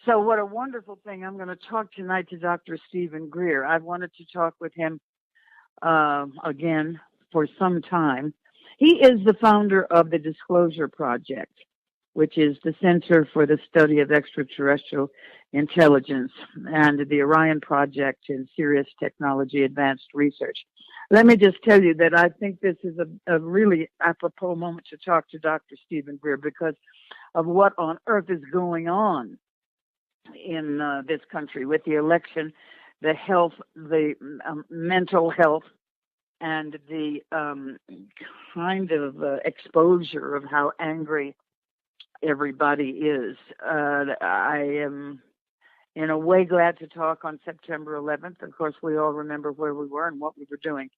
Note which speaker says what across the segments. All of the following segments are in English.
Speaker 1: So what a wonderful thing. I'm going to talk tonight to Dr. Steven Greer. I've wanted to talk with him again for some time. He is the founder of the Disclosure Project, which is the Center for the Study of Extraterrestrial Intelligence, and the Orion Project in SIRIUS Technology Advanced Research. Let me just tell you that I think this is a really apropos moment to talk to Dr. Steven Greer because of what on earth is going on in this country with the election, the health, the mental health, and the kind of exposure of how angry everybody is. I am in a way glad to talk on September 11th. Of course, we all remember where we were and what we were doing.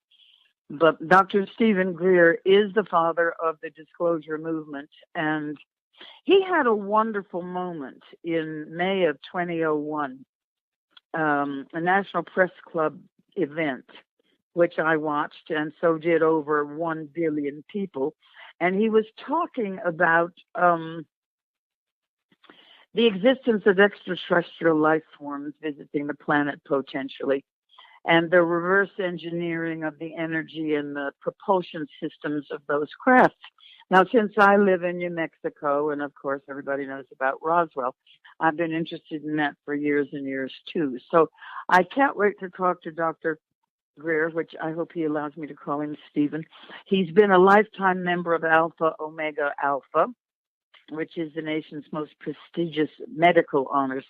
Speaker 1: But Dr. Steven Greer is the father of the disclosure movement, and he had a wonderful moment in May of 2001, a National Press Club event, which I watched, and so did over 1 billion people. And he was talking about the existence of extraterrestrial life forms visiting the planet potentially, and the reverse engineering of the energy and the propulsion systems of those crafts. Now, since I live in New Mexico, and of course everybody knows about Roswell, I've been interested in that for years and years too. So I can't wait to talk to Dr. Greer, which I hope he allows me to call him Stephen. He's been a lifetime member of Alpha Omega Alpha, which is the nation's most prestigious medical honors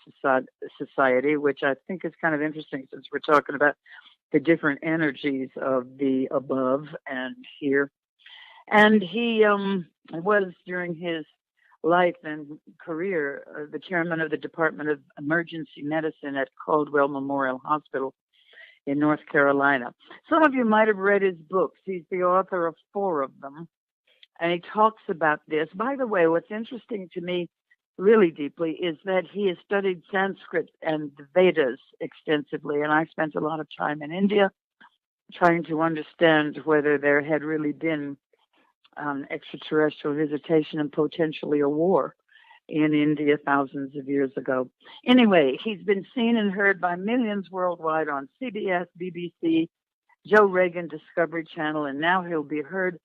Speaker 1: society, which I think is kind of interesting since we're talking about the different energies of the above and here. And he was, during his life and career, the chairman of the Department of Emergency Medicine at Caldwell Memorial Hospital in North Carolina. Some of you might have read his books. He's the author of 4 of them. And he talks about this. By the way, what's interesting to me really deeply is that he has studied Sanskrit and the Vedas extensively. And I spent a lot of time in India trying to understand whether there had really been extraterrestrial visitation and potentially a war in India thousands of years ago. Anyway, he's been seen and heard by millions worldwide on CBS, BBC, Joe Rogan, Discovery Channel, and now he'll be heard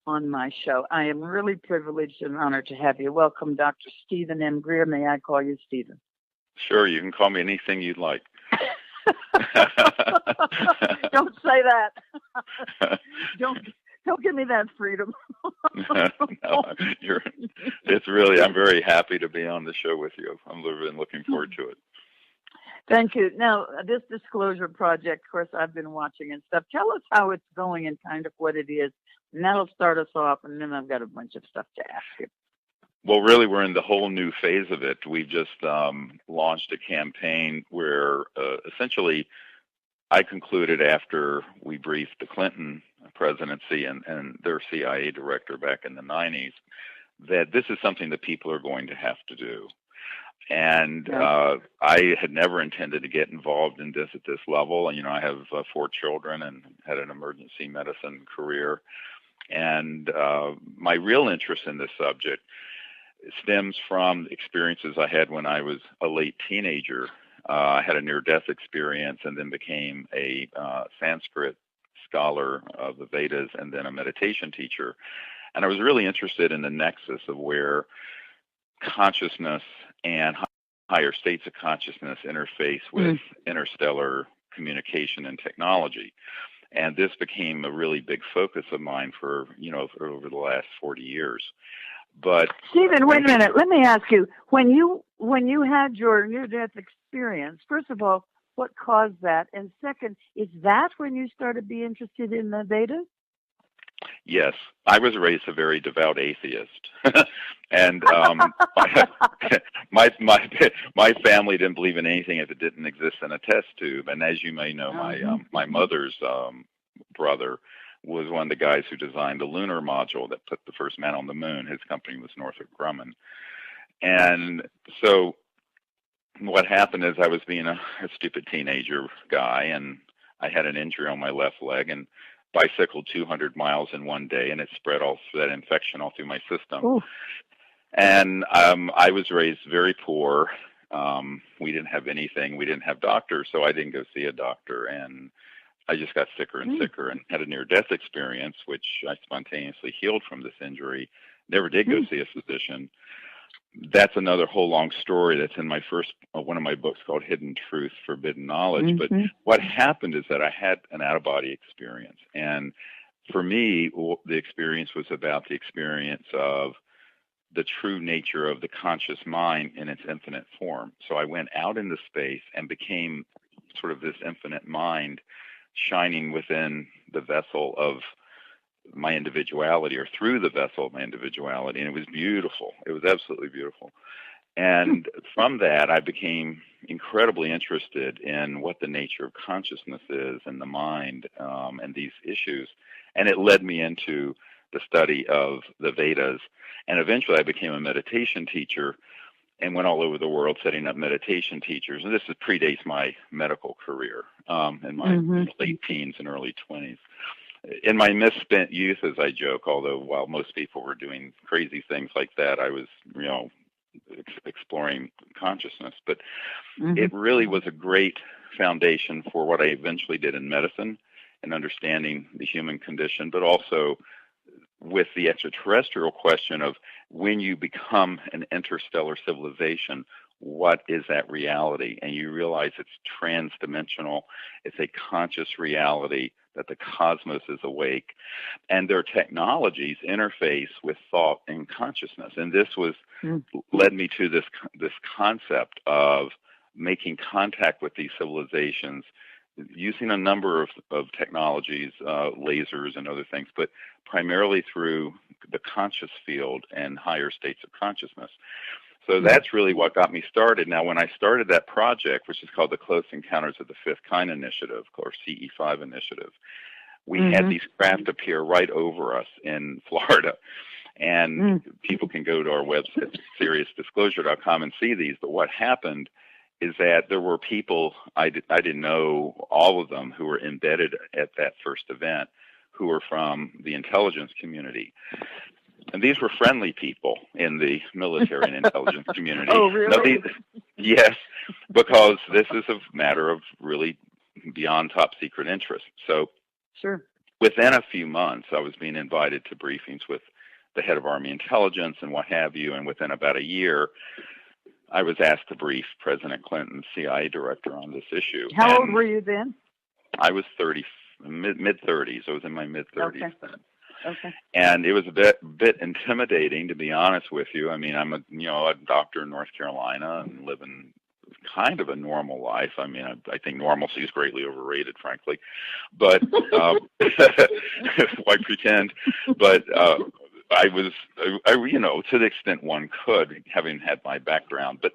Speaker 1: on my show. I am really privileged and honored to have you. Welcome, Dr. Steven M. Greer. May I call you Steven?
Speaker 2: Sure, you can call me anything you'd like.
Speaker 1: Don't say that. Don't give me that freedom.
Speaker 2: No, I'm very happy to be on the show with you. I'm really looking forward to it.
Speaker 1: Thank you. Now, this Disclosure Project, of course, I've been watching and stuff. Tell us how it's going and kind of what it is. And that'll start us off, and then I've got a bunch of stuff to ask you.
Speaker 2: Well, really, we're in the whole new phase of it. We've just launched a campaign where essentially I concluded after we briefed the Clinton presidency and their CIA director back in the 90s that this is something that people are going to have to do. And I had never intended to get involved in this at this level. And, I have 4 children and had an emergency medicine career. And my real interest in this subject stems from experiences I had when I was a late teenager. I had a near-death experience and then became a Sanskrit scholar of the Vedas and then a meditation teacher. And I was really interested in the nexus of where consciousness and higher states of consciousness interface with interstellar communication and technology. And this became a really big focus of mine for over the last 40 years. But
Speaker 1: Steven, wait a minute. Let me ask you, when you had your near-death experience, first of all, what caused that? And second, is that when you started to be interested in the Vedas?
Speaker 2: Yes, I was raised a very devout atheist, and my family didn't believe in anything if it didn't exist in a test tube. And as you may know, my mother's brother was one of the guys who designed the lunar module that put the first man on the moon. His company was Northrop Grumman, and so what happened is I was being a stupid teenager guy, and I had an injury on my left leg and bicycled 200 miles in one day, and it spread all that infection all through my system. Ooh. And I was raised very poor, We didn't have anything. We didn't have doctors, so I didn't go see a doctor. And I just got sicker and sicker and had a near-death experience, which I spontaneously healed from this injury. Never did go see a physician. That's another whole long story that's in my first, one of my books called Hidden Truth, Forbidden Knowledge. But what happened is that I had an out-of-body experience. And for me, the experience was about the experience of the true nature of the conscious mind in its infinite form. So I went out into space and became sort of this infinite mind shining within the vessel of my individuality, or through the vessel of my individuality. And it was beautiful. It was absolutely beautiful. And from that, I became incredibly interested in what the nature of consciousness is and the mind, and these issues. And it led me into the study of the Vedas. And eventually I became a meditation teacher and went all over the world setting up meditation teachers. And this predates my medical career, in my late teens and early 20s. In my misspent youth, as I joke, although while most people were doing crazy things like that, I was, exploring consciousness. But it really was a great foundation for what I eventually did in medicine and understanding the human condition, but also with the extraterrestrial question of when you become an interstellar civilization, what is that reality? And you realize it's transdimensional. It's a conscious reality that the cosmos is awake, and their technologies interface with thought and consciousness. And this was led me to this concept of making contact with these civilizations using a number of technologies, lasers and other things, but primarily through the conscious field and higher states of consciousness. So that's really what got me started. Now, when I started that project, which is called the Close Encounters of the Fifth Kind Initiative, or CE5 Initiative, we had these craft appear right over us in Florida. And people can go to our website, SIRIUSdisclosure.com, and see these. But what happened is that there were people, I didn't know all of them, who were embedded at that first event, who were from the intelligence community. And these were friendly people in the military and intelligence community.
Speaker 1: Oh, really?
Speaker 2: Yes, because this is a matter of really beyond top secret interest. So within a few months, I was being invited to briefings with the head of Army intelligence and what have you. And within about a year, I was asked to brief President Clinton's CIA director on this issue.
Speaker 1: How old were you then?
Speaker 2: I was mid-30s. I was in my mid-30s then.
Speaker 1: Okay.
Speaker 2: And it was a bit intimidating, to be honest with you. I mean, I'm a doctor in North Carolina and living kind of a normal life. I mean, I think normalcy is greatly overrated, frankly. But why pretend? But I was, to the extent one could, having had my background. But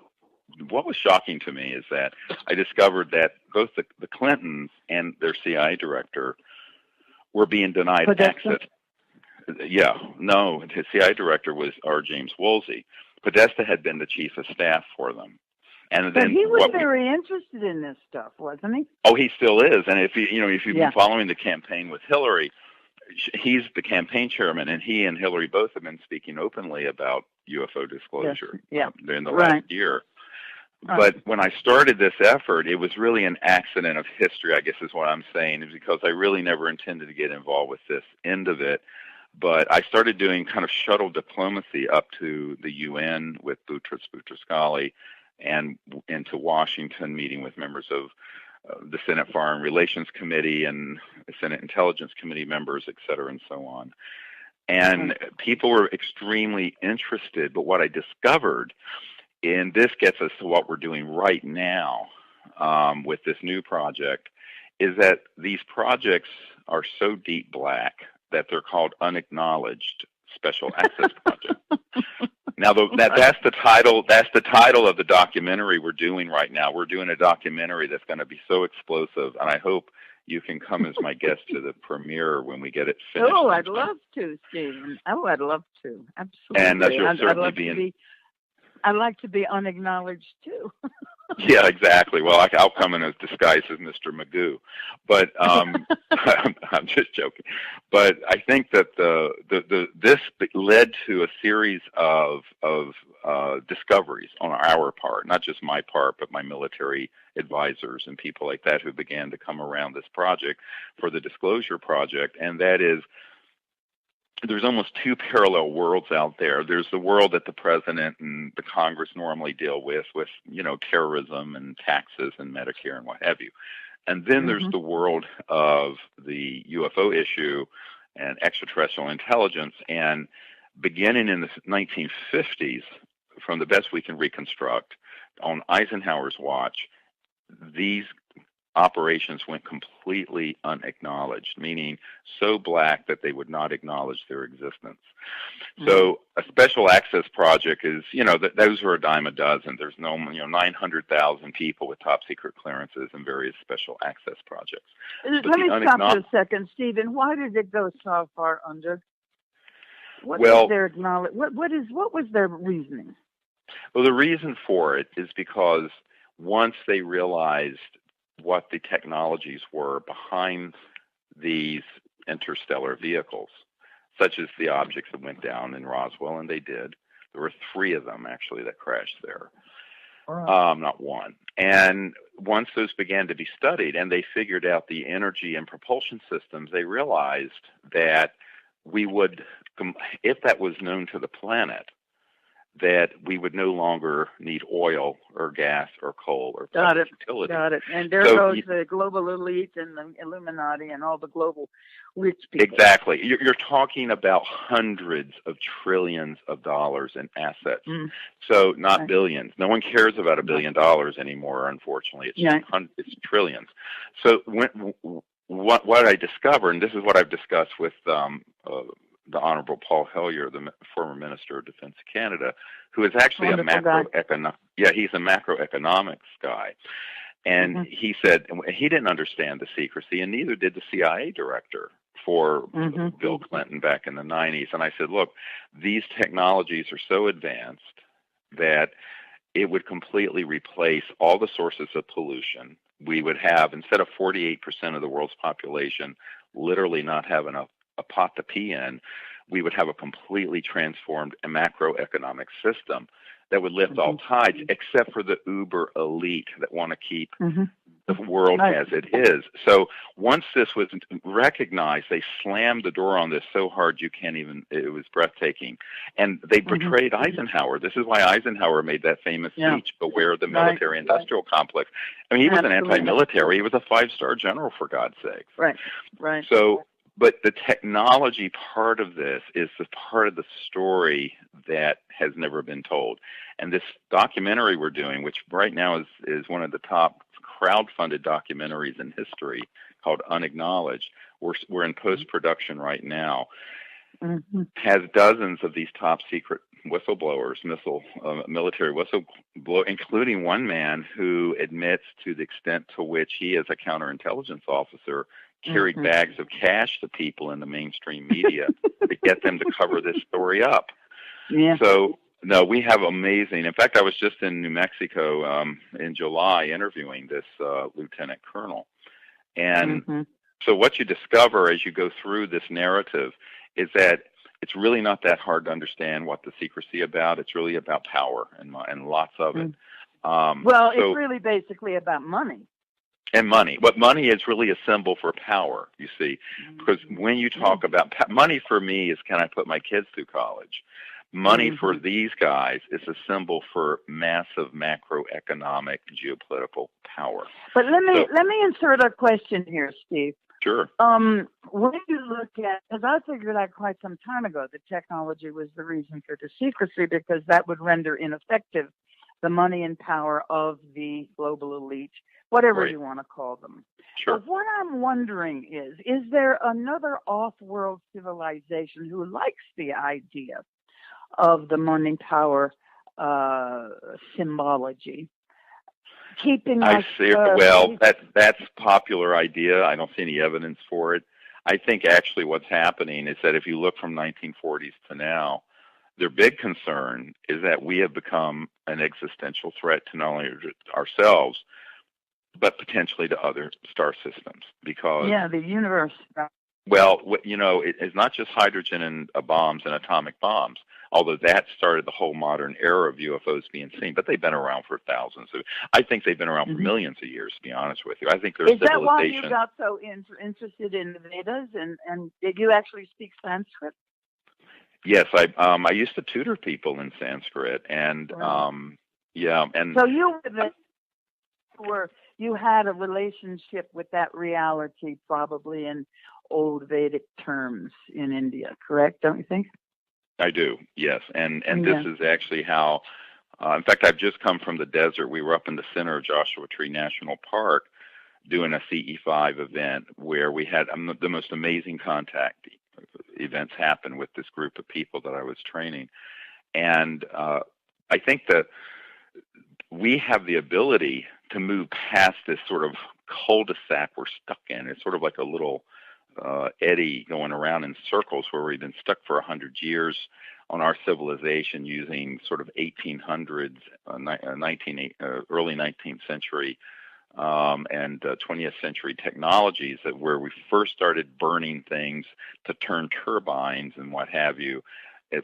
Speaker 2: what was shocking to me is that I discovered that both the Clintons and their CIA director were being denied access. Yeah, no, his CIA director was R. James Woolsey. Podesta had been the chief of staff for them. And then
Speaker 1: he was very interested in this stuff, wasn't he?
Speaker 2: Oh, he still is. And if you've been following the campaign with Hillary, he's the campaign chairman, and he and Hillary both have been speaking openly about UFO disclosure during the last year. But when I started this effort, it was really an accident of history, I guess is what I'm saying, is because I really never intended to get involved with this end of it. But I started doing kind of shuttle diplomacy up to the UN with Boutros Boutros-Ghali and into Washington, meeting with members of the Senate Foreign Relations Committee and the Senate Intelligence Committee members, et cetera, and so on. And people were extremely interested. But what I discovered, and this gets us to what we're doing right now with this new project, is that these projects are so deep black that they're called Unacknowledged Special Access Project. Now, that's the title. That's the title of the documentary we're doing right now. We're doing a documentary that's going to be so explosive, and I hope you can come as my guest to the premiere when we get it finished.
Speaker 1: Oh, I'd love to, Steven. Oh, I'd love to. Absolutely.
Speaker 2: And you'll certainly be in.
Speaker 1: I'd like to be unacknowledged too.
Speaker 2: Yeah, exactly. Well, I'll come in as disguised as Mr. Magoo, but I'm just joking. But I think that this led to a series of discoveries on our part, not just my part, but my military advisors and people like that who began to come around this project for the Disclosure Project, and that is, there's almost two parallel worlds out there. There's the world that the president and the Congress normally deal with, terrorism and taxes and Medicare and what have you. And then there's the world of the UFO issue and extraterrestrial intelligence. And beginning in the 1950s, from the best we can reconstruct, on Eisenhower's watch, these operations went completely unacknowledged, meaning so black that they would not acknowledge their existence. So a special access project is, those are a dime a dozen. There's 900,000 people with top secret clearances and various special access projects.
Speaker 1: Let me stop for a second, Stephen. Why did it go so far under? What was their acknowledge? What was their reasoning?
Speaker 2: Well, the reason for it is because once they realized what the technologies were behind these interstellar vehicles, such as the objects that went down in Roswell, and they did. There were 3 of them, actually, that crashed there, not one. And once those began to be studied and they figured out the energy and propulsion systems, they realized that we would, if that was known to the planet, that we would no longer need oil or gas or coal or public utility.
Speaker 1: Got it. And there goes the global elite and the Illuminati and all the global rich people.
Speaker 2: Exactly. You're talking about hundreds of trillions of dollars in assets. So not billions. No one cares about $1 billion anymore, unfortunately. It's trillions. So what I discovered, and this is what I've discussed with the Honorable Paul Hellyer, the former Minister of Defense of Canada, who is actually he's a macroeconomics guy. And he said he didn't understand the secrecy, and neither did the CIA director for Bill Clinton back in the 90s. And I said, look, these technologies are so advanced that it would completely replace all the sources of pollution. We would have, instead of 48% of the world's population literally not having a pot to pee in, we would have a completely transformed macroeconomic system that would lift all tides, except for the uber elite that want to keep the world as it is. So once this was recognized, they slammed the door on this so hard you can't even, it was breathtaking. And they betrayed Eisenhower. This is why Eisenhower made that famous speech, beware the military-industrial complex. I mean, he was an anti-military. He was a 5-star general, for God's sakes.
Speaker 1: Right.
Speaker 2: So, but the technology part of this is the part of the story that has never been told. And this documentary we're doing, which right now is one of the top crowd-funded documentaries in history, called Unacknowledged, we're in post-production right now, has dozens of these top-secret whistleblowers, military whistleblowers, including one man who admits to the extent to which he, as a counterintelligence officer, carried bags of cash to people in the mainstream media to get them to cover this story up. So, no, we have amazing. In fact, I was just in New Mexico in July interviewing this lieutenant colonel. And so what you discover as you go through this narrative is that it's really not that hard to understand what the secrecy about. It's really about power and lots of it.
Speaker 1: It's really basically about money.
Speaker 2: And money. But money is really a symbol for power, you see. Because when you talk about money, for me, is can I put my kids through college? Money for these guys is a symbol for massive macroeconomic geopolitical power.
Speaker 1: But let me insert a question here, Steve.
Speaker 2: Sure.
Speaker 1: When you look at, because I figured out quite some time ago that technology was the reason for the secrecy, because that would render ineffective the money and power of the global elite, whatever you want to call them.
Speaker 2: Sure.
Speaker 1: But what I'm wondering is there another off-world civilization who likes the idea of the money power symbology? Keeping us, that's popular idea. I don't see any evidence for it. I think actually what's happening is that if you look from 1940s to now,
Speaker 2: their big concern is that we have become an existential threat to not only ourselves, but potentially to other star systems. Because
Speaker 1: the universe.
Speaker 2: well, it's not just hydrogen and bombs and atomic bombs, although that started the whole modern era of UFOs being seen. But they've been around for thousands. I think they've been around for millions of years, to be honest with you. I think there's civilization.
Speaker 1: Is that why you got so interested in the Vedas? And did you actually speak Sanskrit?
Speaker 2: Yes, I used to tutor people in Sanskrit, and and
Speaker 1: so you had a relationship with that reality, probably in old Vedic terms in India, correct? Don't you think?
Speaker 2: I do, yes, and this is actually how. In fact, I've just come from the desert. We were up in the center of Joshua Tree National Park doing a CE5 event where we had the most amazing contact events happen with this group of people that I was training. And I think that we have the ability to move past this sort of cul-de-sac we're stuck in. It's sort of like a little eddy going around in circles where we've been stuck for 100 years on our civilization using sort of 1800s, early 19th century and 20th century technologies where we first started burning things to turn turbines and what have you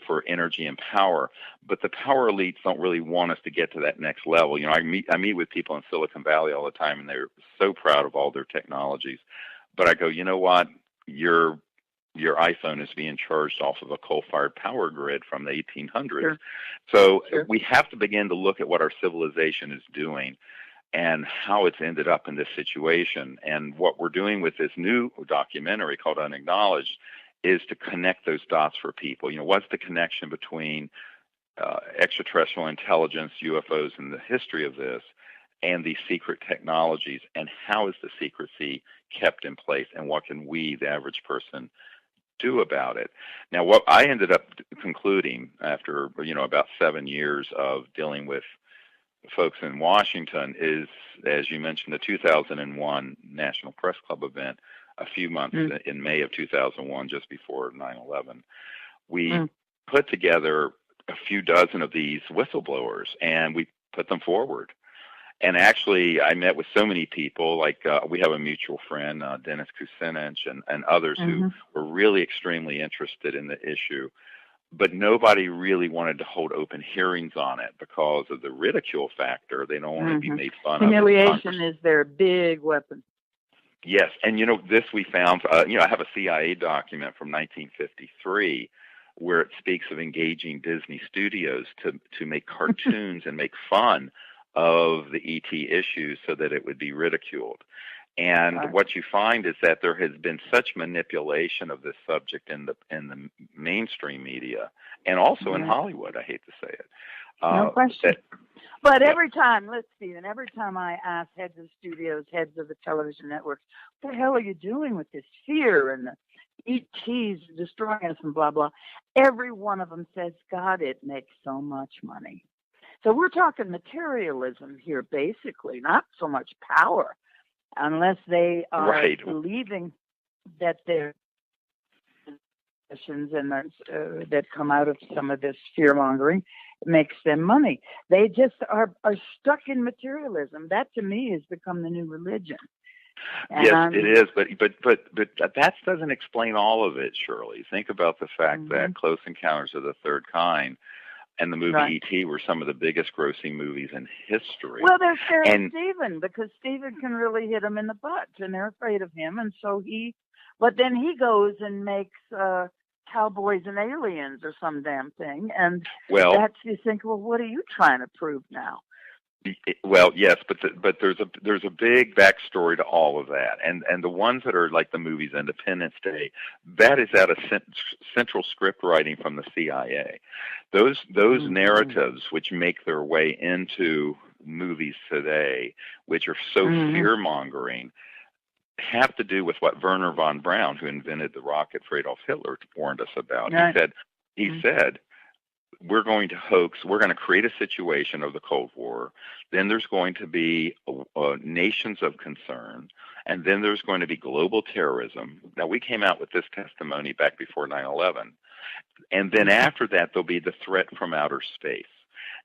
Speaker 2: for energy and power. But the power elites don't really want us to get to that next level. I meet with people in Silicon Valley all the time, and they're so proud of all their technologies. But I go, you know what? Your iPhone is being charged off of a coal-fired power grid from the 1800s.
Speaker 1: Sure.
Speaker 2: So we have to begin to look at what our civilization is doing and how it's ended up in this situation. And what we're doing with this new documentary called Unacknowledged is to connect those dots for people. What's the connection between extraterrestrial intelligence, UFOs, and the history of this, and these secret technologies, and how is the secrecy kept in place, and what can we, the average person, do about it? Now, what I ended up concluding after, about 7 years of dealing with folks in Washington is, as you mentioned, the 2001 National Press Club event, a few months in May of 2001, just before 9/11. We put together a few dozen of these whistleblowers, and we put them forward. And actually, I met with so many people, like we have a mutual friend, Dennis Kucinich, and others who were really extremely interested in the issue. But nobody really wanted to hold open hearings on it because of the ridicule factor. They don't want to be made fun of.
Speaker 1: Humiliation is their big weapon.
Speaker 2: Yes, and this we found, I have a CIA document from 1953 where it speaks of engaging Disney Studios to make cartoons and make fun of the ET issues so that it would be ridiculed. And what you find is that there has been such manipulation of this subject in the mainstream media and also in Hollywood, I hate to say it.
Speaker 1: No question. But every time I ask heads of studios, heads of the television networks, what the hell are you doing with this fear and the ETs destroying us and blah, blah, every one of them says, God, it makes so much money. So we're talking materialism here, basically, not so much power, unless they are believing that their positions and that come out of some of this fear-mongering makes them money. They just are stuck in materialism. That, to me, has become the new religion.
Speaker 2: Yes, it is, but that doesn't explain all of it, Shirley. Think about the fact that Close Encounters of the Third Kind and the movie E.T. were some of the biggest grossing movies in history.
Speaker 1: Well, they're scared of Steven because Steven can really hit them in the butt, and they're afraid of him. And so but then he goes and makes Cowboys and Aliens or some damn thing. And you think, well, what are you trying to prove now?
Speaker 2: Well, yes, but there's a big backstory to all of that, and the ones that are like the movies Independence Day, that is out of central script writing from the CIA. Those narratives which make their way into movies today, which are so fear-mongering, have to do with what Werner von Braun, who invented the rocket for Adolf Hitler, warned us about. Right. He said. We're going to create a situation of the Cold War. Then there's going to be nations of concern. And then there's going to be global terrorism. Now, we came out with this testimony back before 9/11. And then after that, there'll be the threat from outer space.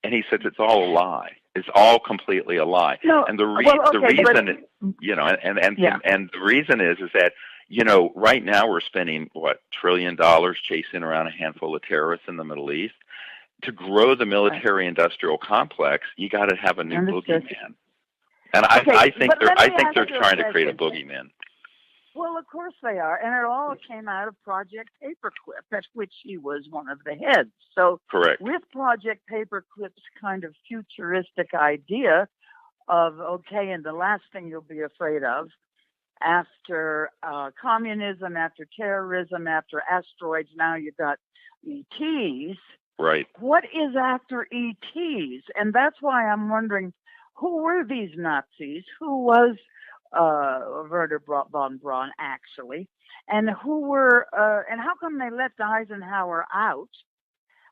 Speaker 2: And he says it's all a lie. It's all completely a lie.
Speaker 1: No,
Speaker 2: And the
Speaker 1: okay,
Speaker 2: reason,
Speaker 1: but,
Speaker 2: you know, and
Speaker 1: yeah.
Speaker 2: the reason is that, you know, right now we're spending $1 trillion chasing around a handful of terrorists in the Middle East. To grow the military-industrial complex, you got to have a new boogeyman. And I think they're trying to create a boogeyman.
Speaker 1: Well, of course they are, and it all came out of Project Paperclip, at which he was one of the heads. So,
Speaker 2: correct.
Speaker 1: With Project Paperclip's kind of futuristic idea of, okay, and the last thing you'll be afraid of after communism, after terrorism, after asteroids, now you've got ETs.
Speaker 2: Right.
Speaker 1: What is after ETs? And that's why I'm wondering, who were these Nazis? Who was Werner von Braun, actually? And who were, and how come they let Eisenhower out?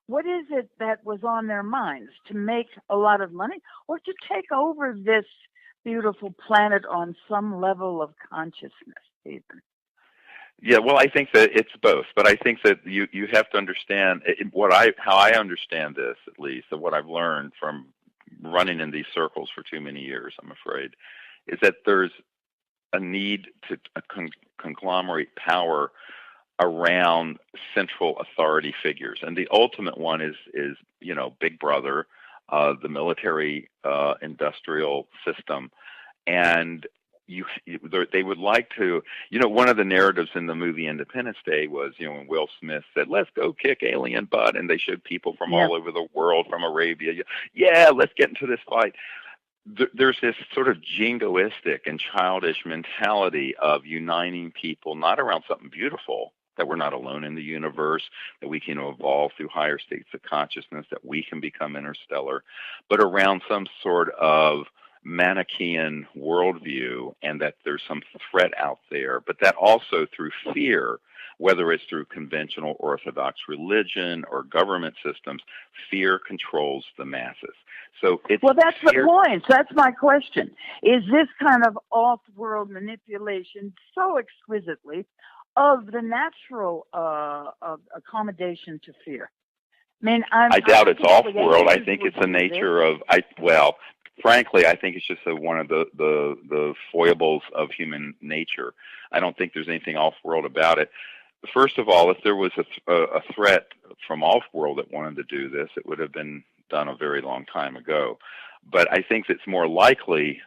Speaker 1: What is it that was on their minds? To make a lot of money or to take over this beautiful planet on some level of consciousness, Stephen?
Speaker 2: Yeah, well, I think that it's both, but I think that you have to understand how I understand this, at least, of what I've learned from running in these circles for too many years, I'm afraid, is that there's a need to conglomerate power around central authority figures, and the ultimate one is you know, Big Brother, the military industrial system, and they would like to, you know, one of the narratives in the movie Independence Day was, you know, when Will Smith said, "Let's go kick alien butt," and they showed people from all over the world, from Arabia. Yeah, let's get into this fight. There's this sort of jingoistic and childish mentality of uniting people, not around something beautiful, that we're not alone in the universe, that we can evolve through higher states of consciousness, that we can become interstellar, but around some sort of Manichaean worldview, and that there's some threat out there, but that also through fear, whether it's through conventional Orthodox religion or government systems, fear controls the masses. So it's
Speaker 1: that's fear. The point. That's my question. Is this kind of off-world manipulation so exquisitely of the natural accommodation to fear? I mean, I
Speaker 2: doubt it's off-world. I think it's the nature of, frankly, I think it's just one of the foibles of human nature. I don't think there's anything off-world about it. First of all, if there was a threat from off-world that wanted to do this, it would have been done a very long time ago. But I think what's more likely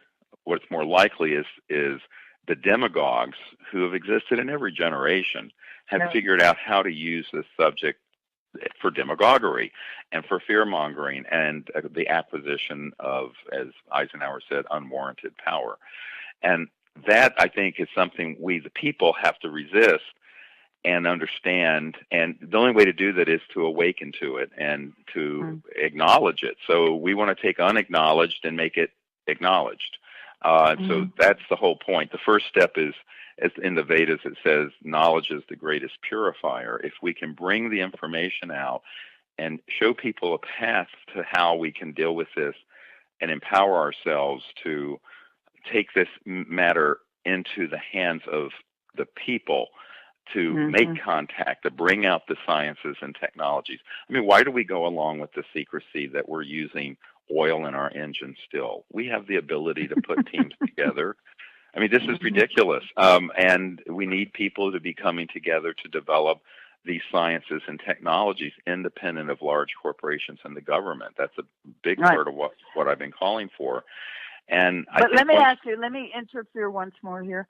Speaker 2: is the demagogues who have existed in every generation have figured out how to use this subject for demagoguery and for fear-mongering and the acquisition of, as Eisenhower said, unwarranted power. And that, I think, is something we, the people, have to resist and understand. And the only way to do that is to awaken to it and to acknowledge it. So we want to take unacknowledged and make it acknowledged. So that's the whole point. The first step is, as in the Vedas, it says, knowledge is the greatest purifier. If we can bring the information out and show people a path to how we can deal with this and empower ourselves to take this matter into the hands of the people, to make contact, to bring out the sciences and technologies. I mean, why do we go along with the secrecy that we're using oil in our engine still? We have the ability to put teams together. I mean, this is ridiculous. And we need people to be coming together to develop these sciences and technologies independent of large corporations and the government. That's a big part of what I've been calling for. And
Speaker 1: let me interfere once more here.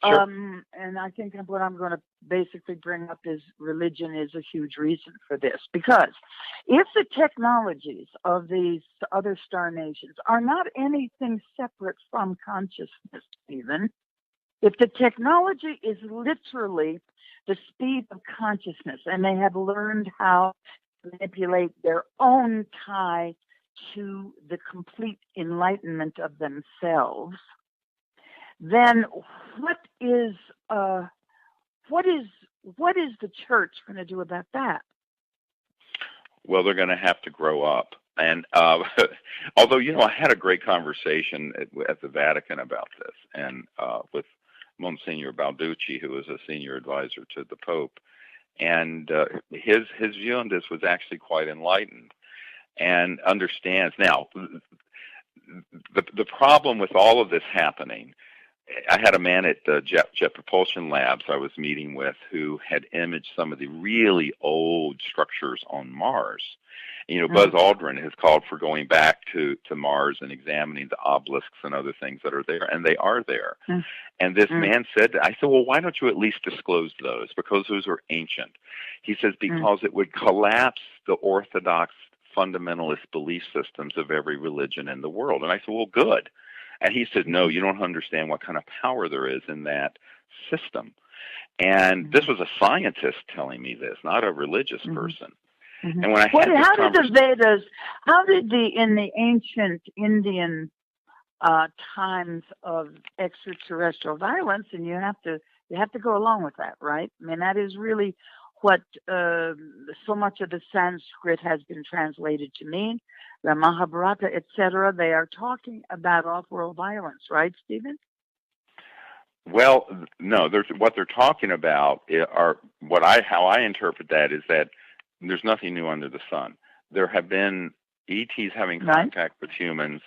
Speaker 2: Sure.
Speaker 1: And I think what I'm going to basically bring up is religion is a huge reason for this. Because if the technologies of these other star nations are not anything separate from consciousness, even, if the technology is literally the speed of consciousness and they have learned how to manipulate their own tie to the complete enlightenment of themselves, then what is the church going to do about that?
Speaker 2: Well, they're going to have to grow up. And although, you know, I had a great conversation at the Vatican about this, and with Monsignor Balducci, who is a senior advisor to the Pope, and his view on this was actually quite enlightened and understands. Now, the problem with all of this happening, I had a man at the Jet Propulsion Labs I was meeting with who had imaged some of the really old structures on Mars. You know, Buzz Aldrin has called for going back to Mars and examining the obelisks and other things that are there, and they are there. And this man said, I said, well, why don't you at least disclose those? Because those are ancient. He says, because it would collapse the orthodox fundamentalist belief systems of every religion in the world. And I said, well, good. And he said, no, you don't understand what kind of power there is in that system. And this was a scientist telling me this, not a religious person. And when I had
Speaker 1: how did the Vedas, in the ancient Indian times of extraterrestrial violence, and you have to go along with that, right? I mean, that is really what so much of the Sanskrit has been translated to mean, the Mahabharata, etc. They are talking about off-world violence, right, Stephen?
Speaker 2: Well, no. What they're talking about are how I interpret that is that there's nothing new under the sun. There have been ETs having contact with humans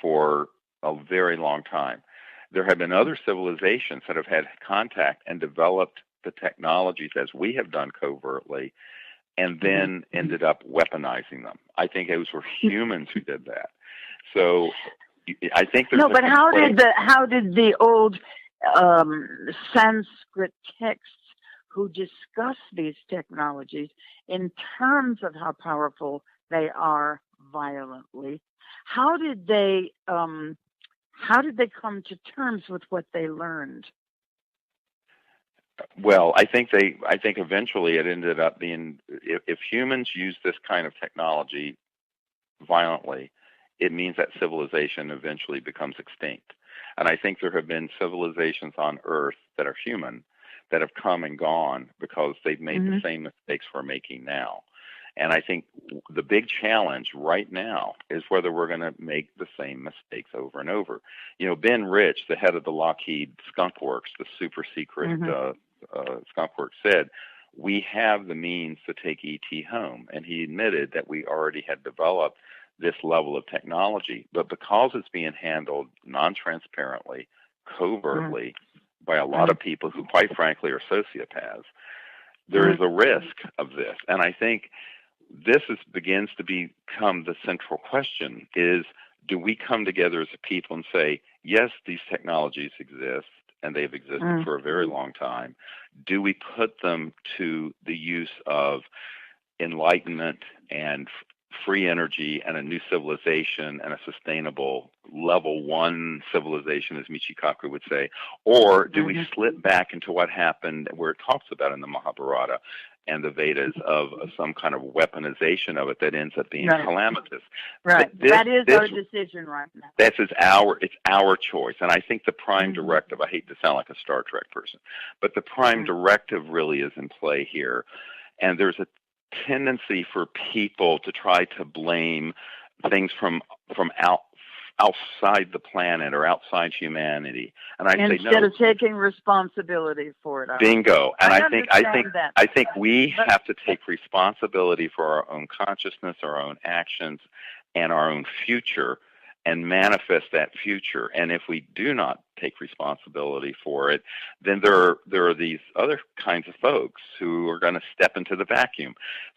Speaker 2: for a very long time. There have been other civilizations that have had contact and developed the technologies as we have done covertly, and then ended up weaponizing them. I think it was humans who did that. So I think there's
Speaker 1: but how did the old Sanskrit texts who discuss these technologies in terms of how powerful they are violently, how did they come to terms with what they learned?
Speaker 2: Well, I think eventually it ended up being, if humans use this kind of technology violently, it means that civilization eventually becomes extinct. And I think there have been civilizations on Earth that are human that have come and gone because they've made the same mistakes we're making now. And I think the big challenge right now is whether we're going to make the same mistakes over and over. You know, Ben Rich, the head of the Lockheed Skunk Works, the super secret Skunk Works, said, we have the means to take ET home. And he admitted that we already had developed this level of technology, but because it's being handled non-transparently, covertly, by a lot of people who, quite frankly, are sociopaths, there is a risk of this. And I think this begins to become the central question is, do we come together as a people and say, yes, these technologies exist, and they've existed for a very long time. Do we put them to the use of enlightenment and free energy and a new civilization and a sustainable level one civilization, as Michikaku would say, or do we slip back into what happened where it talks about in the Mahabharata and the Vedas of some kind of weaponization of it that ends up being calamitous?
Speaker 1: Right. That is our decision right now.
Speaker 2: It's our choice. And I think the prime directive, I hate to sound like a Star Trek person, but the prime directive really is in play here. And there's a tendency for people to try to blame things from outside the planet or outside humanity, and I say no.
Speaker 1: Instead of taking responsibility for it.
Speaker 2: Bingo. And I think we have to take responsibility for our own consciousness, our own actions, and our own future, and manifest that future. And if we do not take responsibility for it, then there are these other kinds of folks who are going to step into the vacuum.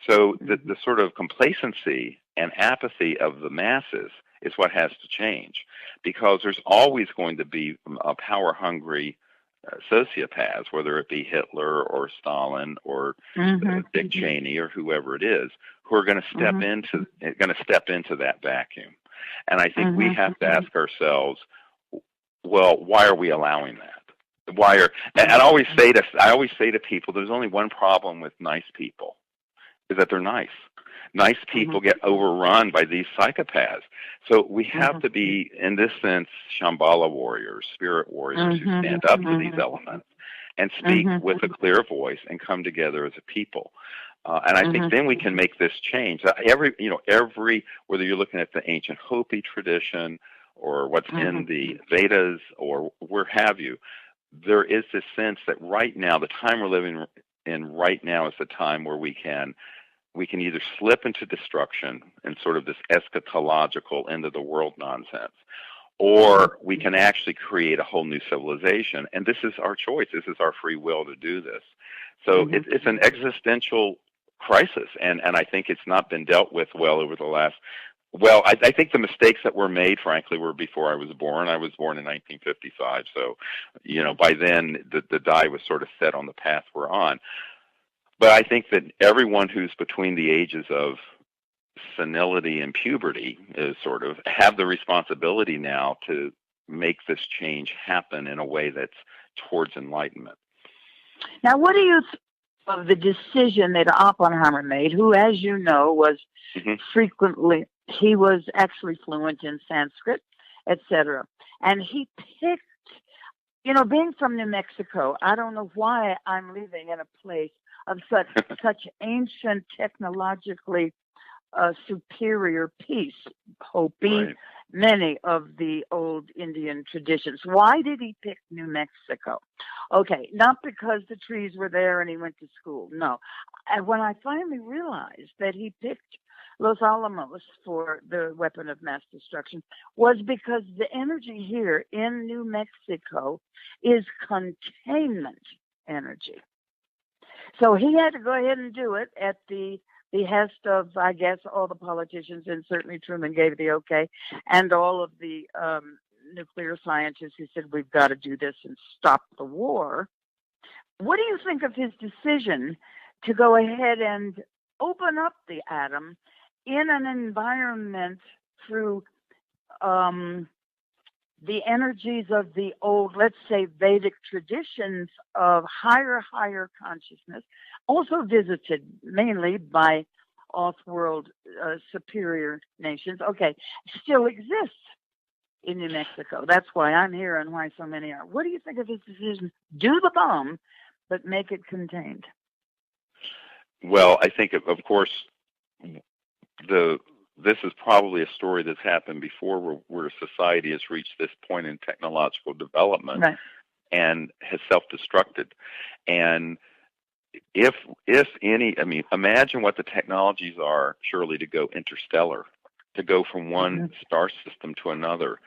Speaker 2: So the sort of complacency and apathy of the masses is what has to change, because there's always going to be a power-hungry sociopaths, whether it be Hitler or Stalin or Dick Cheney or whoever it is, who are going to step into that vacuum. And I think we have to ask ourselves, well, why are we allowing that? And I always say to people, there's only one problem with nice people, is that they're nice. Nice people get overrun by these psychopaths. So we have to be, in this sense, Shambhala warriors, spirit warriors who stand up to these elements and speak with a clear voice and come together as a people. And I think then we can make this change. Every, whether you're looking at the ancient Hopi tradition or what's in the Vedas or where have you, there is this sense that right now, the time we're living and right now is the time where we can either slip into destruction and sort of this eschatological end of the world nonsense, or we can actually create a whole new civilization. And this is our choice. This is our free will to do this. So it's an existential crisis, and I think it's not been dealt with well over the last. Well, I think the mistakes that were made, frankly, were before I was born. I was born in 1955, so by then the die was sort of set on the path we're on. But I think that everyone who's between the ages of senility and puberty is sort of have the responsibility now to make this change happen in a way that's towards enlightenment.
Speaker 1: Now, what do you think of the decision that Oppenheimer made, who, as you know, was he was actually fluent in Sanskrit, etc. And he picked, being from New Mexico, I don't know why I'm living in a place of such ancient, technologically superior peace, hoping many of the old Indian traditions. Why did he pick New Mexico? Okay, not because the trees were there and he went to school. No. And when I finally realized that he picked Los Alamos for the weapon of mass destruction was because the energy here in New Mexico is containment energy. So he had to go ahead and do it at the behest of, I guess, all the politicians, and certainly Truman gave the okay, and all of the nuclear scientists who said, we've got to do this and stop the war. What do you think of his decision to go ahead and open up the atom in an environment through the energies of the old, let's say, Vedic traditions of higher consciousness, also visited mainly by off-world superior nations, still exists in New Mexico. That's why I'm here and why so many are. What do you think of his decision? Do the bomb, but make it contained.
Speaker 2: Well, I think, of course, this is probably a story that's happened before where society has reached this point in technological development and has self-destructed. And if any, imagine what the technologies are, surely, to go interstellar, to go from one star system to another.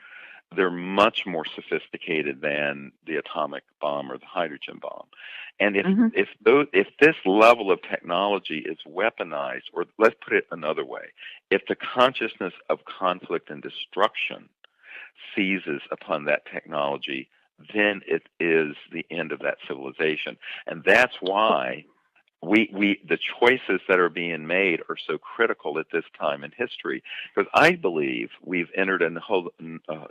Speaker 2: They're much more sophisticated than the atomic bomb or the hydrogen bomb. And if this level of technology is weaponized, or let's put it another way, if the consciousness of conflict and destruction seizes upon that technology, then it is the end of that civilization. And that's why the choices that are being made are so critical at this time in history, because I believe we've entered in the whole,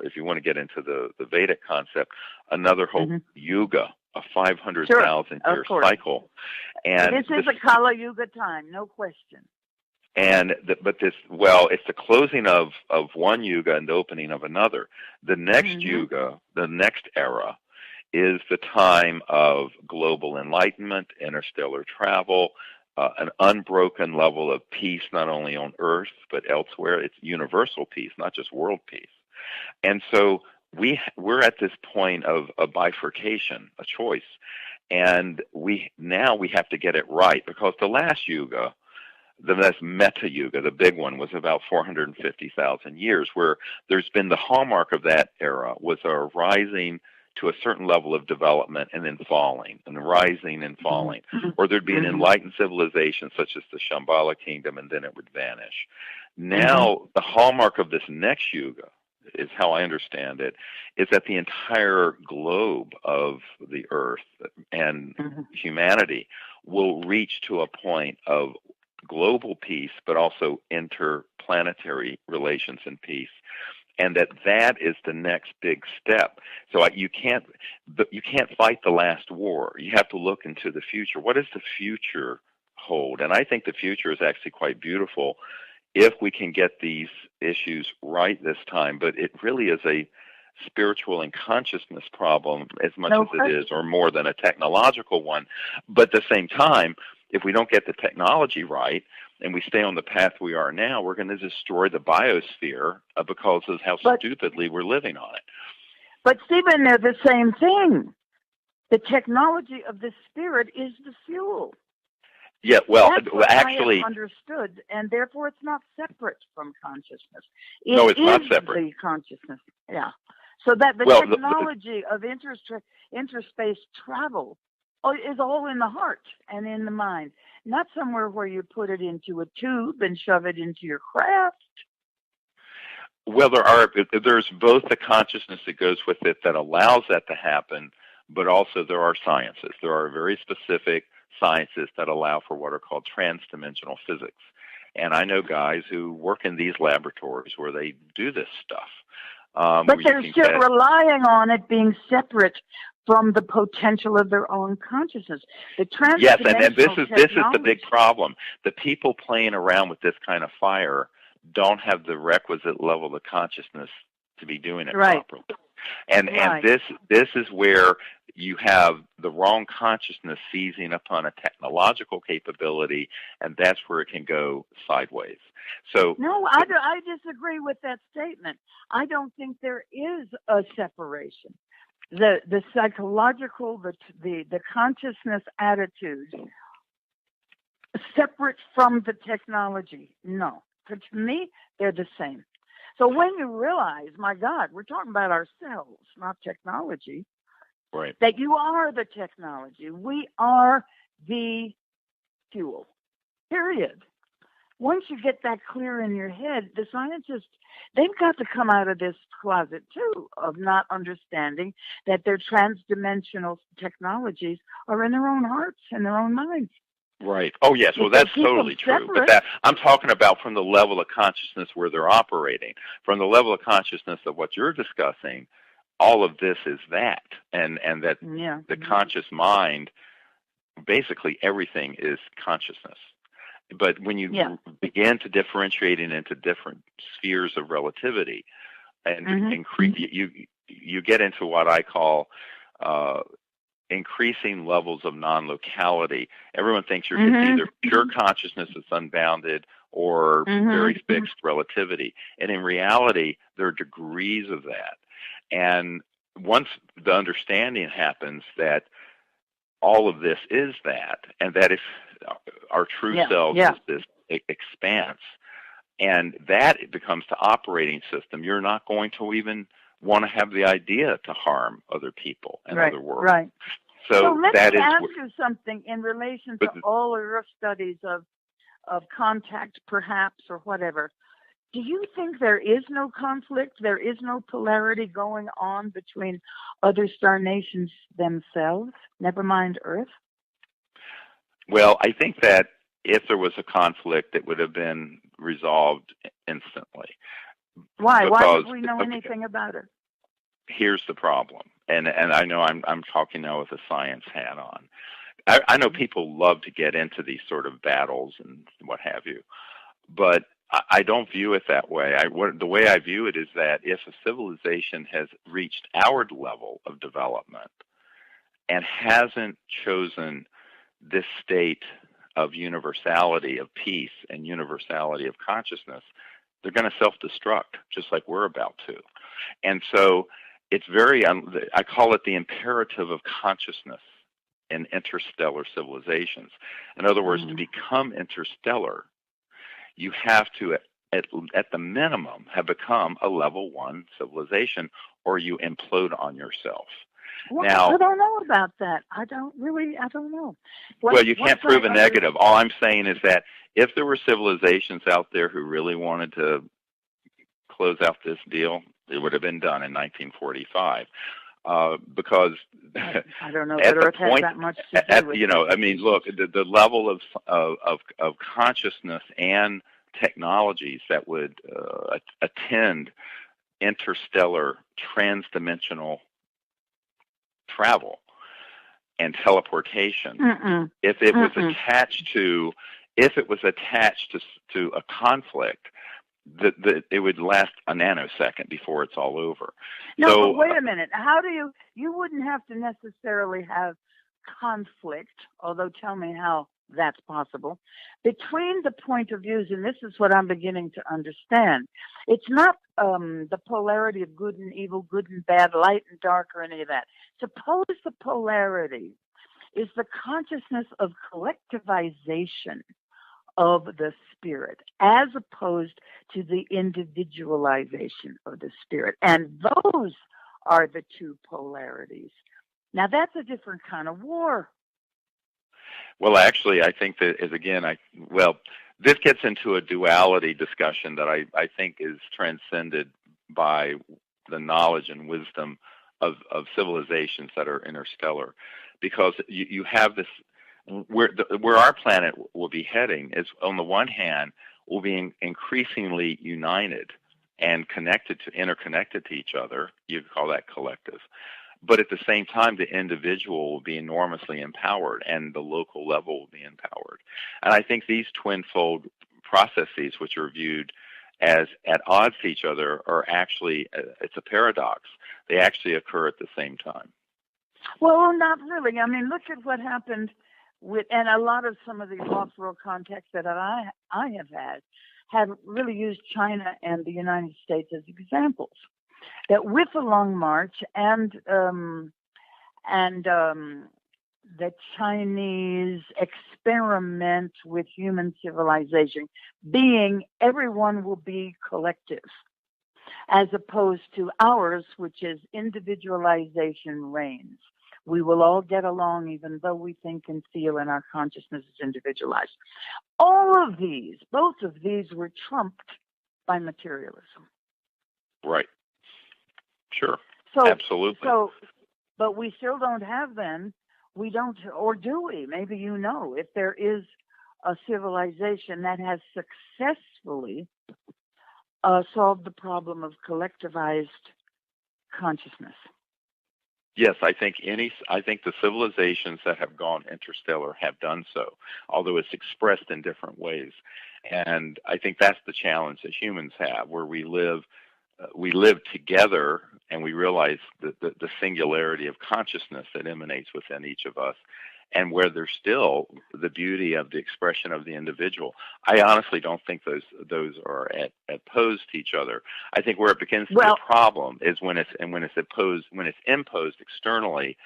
Speaker 2: if you want to get into the Vedic concept, another whole yuga, a 500,000 year cycle. And
Speaker 1: this is a Kala Yuga time, no question.
Speaker 2: And it's the closing of one yuga and the opening of another. The next yuga, the next era, is the time of global enlightenment, interstellar travel, an unbroken level of peace, not only on Earth, but elsewhere. It's universal peace, not just world peace. And so we're at this point of a bifurcation, a choice. And we have to get it right, because the last yuga, the Meta Yuga, the big one, was about 450,000 years, where there's been the hallmark of that era was a rising to a certain level of development and then falling, and rising and falling. Or there'd be an enlightened civilization such as the Shambhala kingdom, and then it would vanish. Now, the hallmark of this next yuga, is how I understand it, is that the entire globe of the Earth and humanity will reach to a point of global peace, but also interplanetary relations and peace. And that is the next big step. So you can't fight the last war. You have to look into the future. What does the future hold? And I think the future is actually quite beautiful if we can get these issues right this time. But it really is a spiritual and consciousness problem as much as it is, or more than a technological one. But at the same time, if we don't get the technology right, and we stay on the path we are now, we're going to destroy the biosphere because of how stupidly we're living on it.
Speaker 1: But Stephen, they're the same thing. The technology of the spirit is the fuel.
Speaker 2: Yeah, well,
Speaker 1: That's what
Speaker 2: actually,
Speaker 1: I have understood, and therefore it's not separate from consciousness.
Speaker 2: no, it's not separate.
Speaker 1: The consciousness, yeah. So that the technology of interspace travel is all in the heart and in the mind, not somewhere where you put it into a tube and shove it into your craft.
Speaker 2: Well, there's both the consciousness that goes with it that allows that to happen, but also there are sciences. There are very specific sciences that allow for what are called transdimensional physics. And I know guys who work in these laboratories where they do this stuff.
Speaker 1: But they're still relying on it being separate from the potential of their own consciousness.
Speaker 2: Yes, and this is the big problem. The people playing around with this kind of fire don't have the requisite level of consciousness to be doing it properly. And this is where you have the wrong consciousness seizing upon a technological capability, and that's where it can go sideways. So
Speaker 1: no, I disagree with that statement. I don't think there is a separation. The psychological, the consciousness attitude separate from the technology. No, to me they're the same. So when you realize, my God, we're talking about ourselves, not technology,
Speaker 2: right?
Speaker 1: That you are the technology. We are the fuel, period. Once you get that clear in your head, the scientists, they've got to come out of this closet, too, of not understanding that their transdimensional technologies are in their own hearts and their own minds.
Speaker 2: Right. Oh, yes. Well, that's totally true. But I'm talking about from the level of consciousness where they're operating. From the level of consciousness of what you're discussing, all of this is that. And that the conscious mind, basically everything is consciousness. But when you begin to differentiate it into different spheres of relativity, and you get into what I call increasing levels of non-locality. Everyone thinks it's either pure consciousness that's unbounded or very fixed relativity. And in reality, there are degrees of that. And once the understanding happens that all of this is that, and that is our true selves is this expanse, and that becomes the operating system, you're not going to even want to have the idea to harm other people and other worlds. Right.
Speaker 1: So let me ask you something in relation to all of your studies of contact, perhaps, or whatever. Do you think there is no conflict, there is no polarity going on between other star nations themselves, never mind Earth?
Speaker 2: Well, I think that if there was a conflict, it would have been resolved instantly.
Speaker 1: Why? Why don't we know anything about it?
Speaker 2: Here's the problem, and I know I'm talking now with a science hat on. I know people love to get into these sort of battles and what have you, but I don't view it that way. The way I view it is that if a civilization has reached our level of development and hasn't chosen this state of universality of peace and universality of consciousness, they're going to self-destruct, just like we're about to. And so it's I call it the imperative of consciousness in interstellar civilizations. In other words, to become interstellar, you have to, at the minimum, have become a level 1 civilization, or you implode on yourself.
Speaker 1: Well, now, I don't know about that. I don't know.
Speaker 2: Well, you can't prove a negative. All I'm saying is that if there were civilizations out there who really wanted to close out this deal, it would have been done in 1945. Because
Speaker 1: I don't know that Earth has that much to do with it.
Speaker 2: I mean, look, the level of consciousness and technologies that would attend interstellar transdimensional travel and teleportation, if it was attached to a conflict, it would last a nanosecond before it's all over.
Speaker 1: No, but wait a minute. How do you wouldn't have to necessarily have conflict, although tell me how that's possible, between the point of views, and this is what I'm beginning to understand. It's not the polarity of good and evil, good and bad, light and dark, or any of that. Suppose the polarity is the consciousness of collectivization of the spirit, as opposed to the individualization of the spirit. And those are the two polarities. Now, that's a different kind of war.
Speaker 2: Well, actually, I think that is, again, this gets into a duality discussion that I think is transcended by the knowledge and wisdom of civilizations that are interstellar, because you have this, where our planet will be heading is, on the one hand, we'll be increasingly united and interconnected to each other. You could call that collective. But at the same time, the individual will be enormously empowered, and the local level will be empowered. And I think these twinfold processes, which are viewed as at odds to each other, are actually, it's a paradox. They actually occur at the same time.
Speaker 1: Well, not really. I mean, look at what happened and a lot of some of the off-world contacts that I have had have really used China and the United States as examples. That with the Long March and the Chinese experiment with human civilization, being everyone will be collective, as opposed to ours, which is individualization reigns. We will all get along even though we think and feel and our consciousness is individualized. All of these, both of these were trumped by materialism.
Speaker 2: Right. Sure. Absolutely.
Speaker 1: But we still don't have then, we don't, or do we? Maybe you know, if there is a civilization that has successfully solved the problem of collectivized consciousness.
Speaker 2: Yes, I think the civilizations that have gone interstellar have done so, although it's expressed in different ways. And I think that's the challenge that humans have, where we live together, and we realize the singularity of consciousness that emanates within each of us, and where there's still the beauty of the expression of the individual. I honestly don't think those are opposed to each other. I think where it begins to be a problem is when it's imposed externally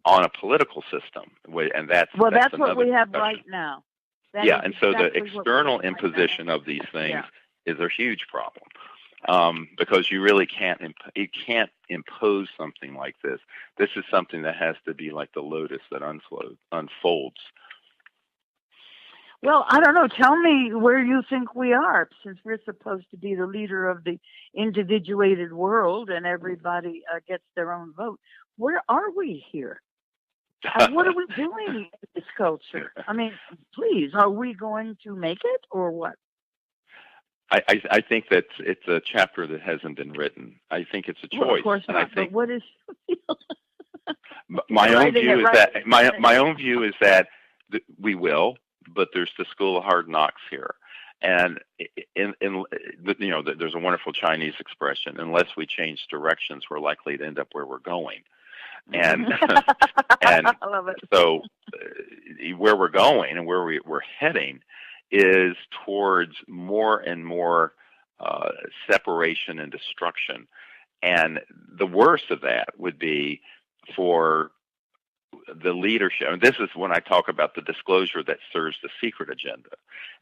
Speaker 2: on a political system, and that's
Speaker 1: what we have right now.
Speaker 2: And so the external imposition of these things is a huge problem. Because you really can't impose something like this. This is something that has to be like the lotus that unfolds.
Speaker 1: Well, I don't know. Tell me where you think we are, since we're supposed to be the leader of the individuated world and everybody gets their own vote. Where are we here? What are we doing in this culture? I mean, please, are we going to make it or what?
Speaker 2: I think that it's a chapter that hasn't been written. I think it's a choice.
Speaker 1: Well, of course not,
Speaker 2: and I think
Speaker 1: but what is
Speaker 2: my own view is that we will, but there's the school of hard knocks here. And there's a wonderful Chinese expression: unless we change directions, we're likely to end up where we're going. And and
Speaker 1: I love it.
Speaker 2: So where we're going and where we're heading is towards more and more separation and destruction. And the worst of that would be for the leadership. And this is when I talk about the disclosure that serves the secret agenda.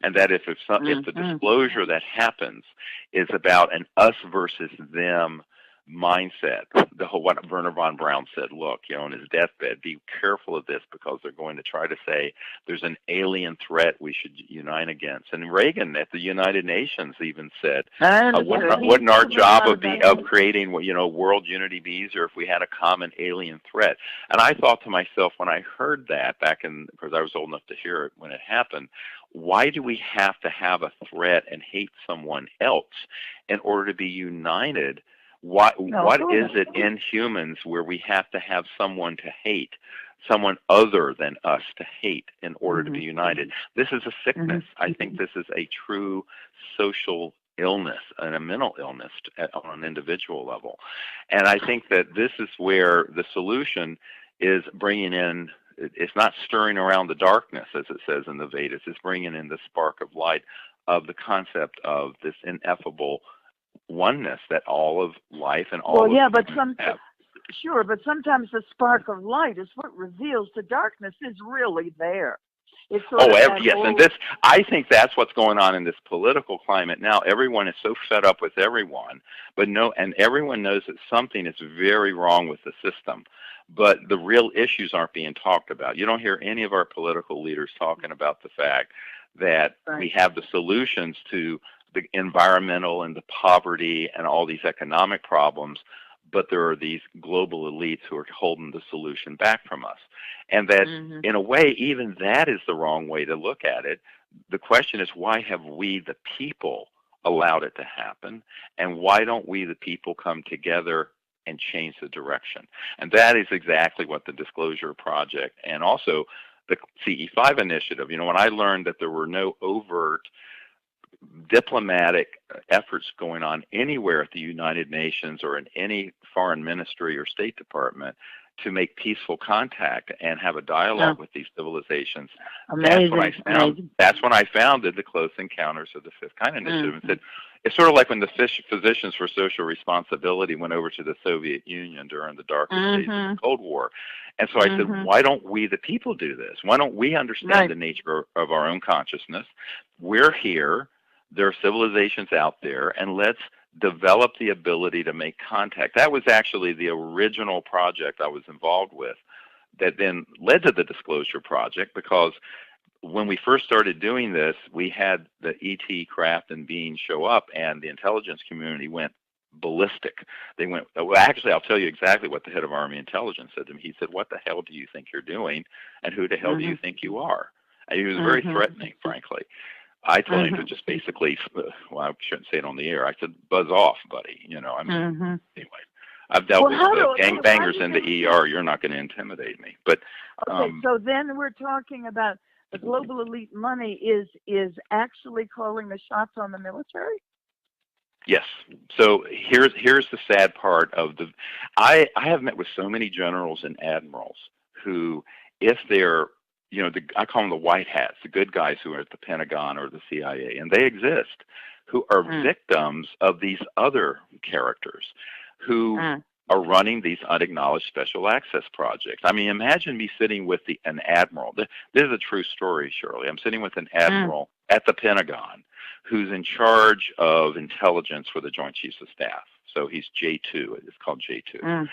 Speaker 2: And that if the disclosure that happens is about an us versus them mindset, what Werner von Braun said, look, on his deathbed, be careful of this because they're going to try to say there's an alien threat we should unite against. And Reagan at the United Nations even said, wouldn't our job of creating, world unity be easier if we had a common alien threat? And I thought to myself when I heard that because I was old enough to hear it when it happened, why do we have to have a threat and hate someone else in order to be united? What is it in humans where we have to have someone to hate, someone other than us to hate in order to be united? This is a sickness. I think this is a true social illness and a mental illness on an individual level. And I think that this is where the solution is bringing in it's not stirring around the darkness, as it says in the Vedas. It's bringing in the spark of light of the concept of this ineffable oneness that all of life and all of humans have.
Speaker 1: Sure, but sometimes the spark of light is what reveals the darkness is really there. It's
Speaker 2: and I think that's what's going on in this political climate now. Everyone is so fed up with everyone, and everyone knows that something is very wrong with the system, but the real issues aren't being talked about. You don't hear any of our political leaders talking about the fact that we have the solutions to the environmental and the poverty and all these economic problems, but there are these global elites who are holding the solution back from us. And that, in a way, even that is the wrong way to look at it. The question is, why have we, the people, allowed it to happen? And why don't we, the people, come together and change the direction? And that is exactly what the Disclosure Project and also the CE5 initiative, when I learned that there were no overt diplomatic efforts going on anywhere at the United Nations or in any foreign ministry or State Department to make peaceful contact and have a dialogue with these civilizations. That's when I founded the Close Encounters of the Fifth Kind Initiative and said, it's sort of like when the Physicians for Social Responsibility went over to the Soviet Union during the darkest days of the Cold War. And so I said, why don't we, the people, do this? Why don't we understand the nature of our own consciousness? We're here. There are civilizations out there, and let's develop the ability to make contact. That was actually the original project I was involved with that then led to the Disclosure Project, because when we first started doing this, we had the ET craft and beings show up, and the intelligence community went ballistic. They went, well, actually, I'll tell you exactly what the head of Army Intelligence said to me. He said, what the hell do you think you're doing, and who the hell do you think you are? And he was very threatening, frankly. I told him to just basically, well, I shouldn't say it on the air. I said, buzz off, buddy. Anyway, I've dealt with gangbangers in the ER. You're not going to intimidate me. But
Speaker 1: so then we're talking about the global elite money is actually calling the shots on the military?
Speaker 2: Yes. So here's the sad part of I have met with so many generals and admirals who, if they're I call them the white hats, the good guys who are at the Pentagon or the CIA, and they exist, who are victims of these other characters who are running these unacknowledged special access projects. I mean, imagine me sitting with an admiral. This is a true story, Shirley. I'm sitting with an admiral at the Pentagon who's in charge of intelligence for the Joint Chiefs of Staff. So he's J2. It's called J2.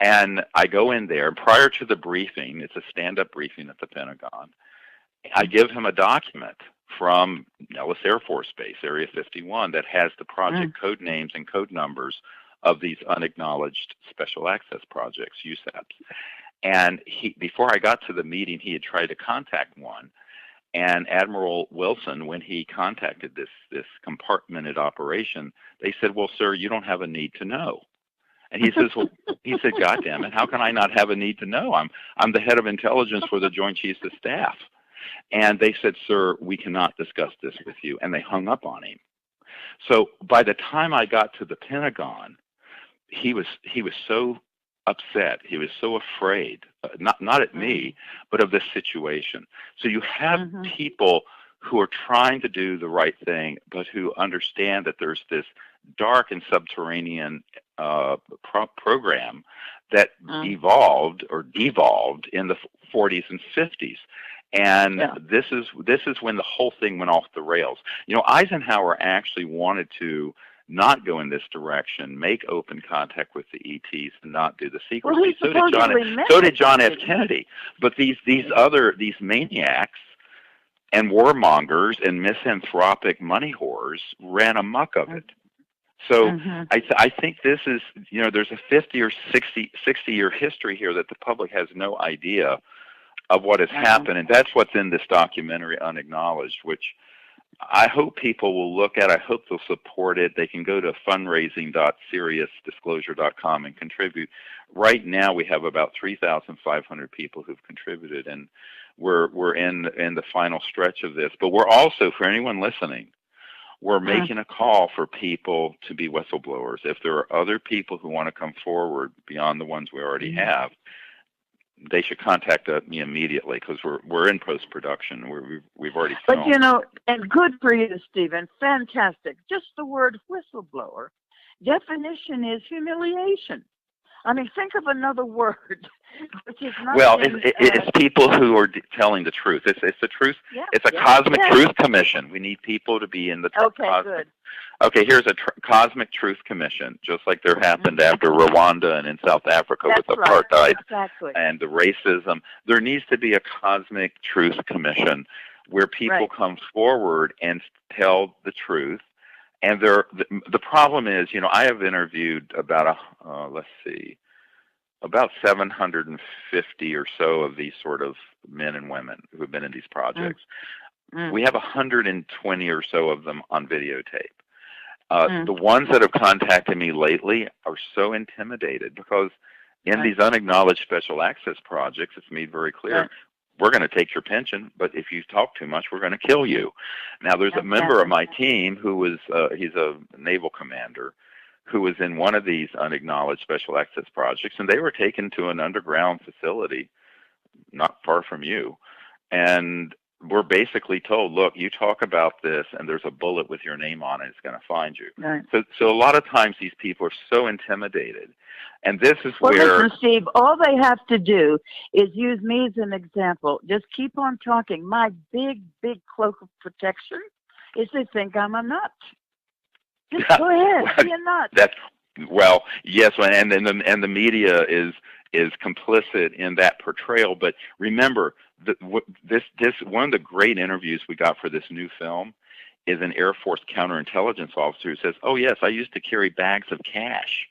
Speaker 2: And I go in there, and prior to the briefing, it's a stand-up briefing at the Pentagon, I give him a document from Nellis Air Force Base, Area 51, that has the project code names and code numbers of these unacknowledged special access projects, USAPs. And before I got to the meeting, he had tried to contact one. And Admiral Wilson, when he contacted this compartmented operation, they said, well, sir, you don't have a need to know. And he says, God damn it, how can I not have a need to know? I'm the head of intelligence for the Joint Chiefs of Staff. And they said, sir, we cannot discuss this with you. And they hung up on him. So by the time I got to the Pentagon, he was so upset. He was so afraid, not at me, but of this situation. So you have people who are trying to do the right thing, but who understand that there's this dark and subterranean program that evolved or devolved in the 40s and 50s. And this is when the whole thing went off the rails. Eisenhower actually wanted to not go in this direction, make open contact with the ETs, and not do the secrecy. So did John F. Kennedy. But these maniacs and warmongers and misanthropic money whores ran amok of it. So I think this is, there's a 50 or 60 year history here that the public has no idea of what has happened. And that's what's in this documentary, Unacknowledged, which I hope people will look at. I hope they'll support it. They can go to fundraising.siriusdisclosure.com and contribute. Right now we have about 3,500 people who've contributed, and we're in the final stretch of this. But we're also, for anyone listening, we're making a call for people to be whistleblowers. If there are other people who want to come forward beyond the ones we already have, they should contact me immediately, because we're in post-production. We've already
Speaker 1: But
Speaker 2: filmed.
Speaker 1: you know, and good for you, Stephen. Fantastic. Just the word whistleblower definition is humiliation. I mean, think of another word, which is not.
Speaker 2: Well, it's people who are telling the truth. It's the truth.
Speaker 1: Yeah,
Speaker 2: it's a cosmic truth commission. We need people to be in the cosmic.
Speaker 1: Good.
Speaker 2: Okay, here's a cosmic truth commission, just like there happened after Rwanda and in South Africa with apartheid and the racism. There needs to be a cosmic truth commission where people come forward and tell the truth. And the problem is, you know, I have interviewed about about 750 or so of these sort of men and women who have been in these projects. We have 120 or so of them on videotape. The ones that have contacted me lately are so intimidated because in these unacknowledged special access projects, it's made very clear, we're going to take your pension, but if you talk too much, we're going to kill you. Now, there's a member of my team who was, he's a naval commander, who was in one of these unacknowledged special access projects, and they were taken to an underground facility not far from you. And we're basically told, look, you talk about this, and there's a bullet with your name on it. It's going to find you. So a lot of times these people are so intimidated. And this is where...
Speaker 1: Listen, Steve, all they have to do is use me as an example. Just keep on talking. My big, big cloak of protection is they think I'm a nut. Just go ahead, be a nut.
Speaker 2: Well, yes, and the media is complicit in that portrayal. But remember, this one of the great interviews we got for this new film is an Air Force counterintelligence officer who says, "Oh yes, I used to carry bags of cash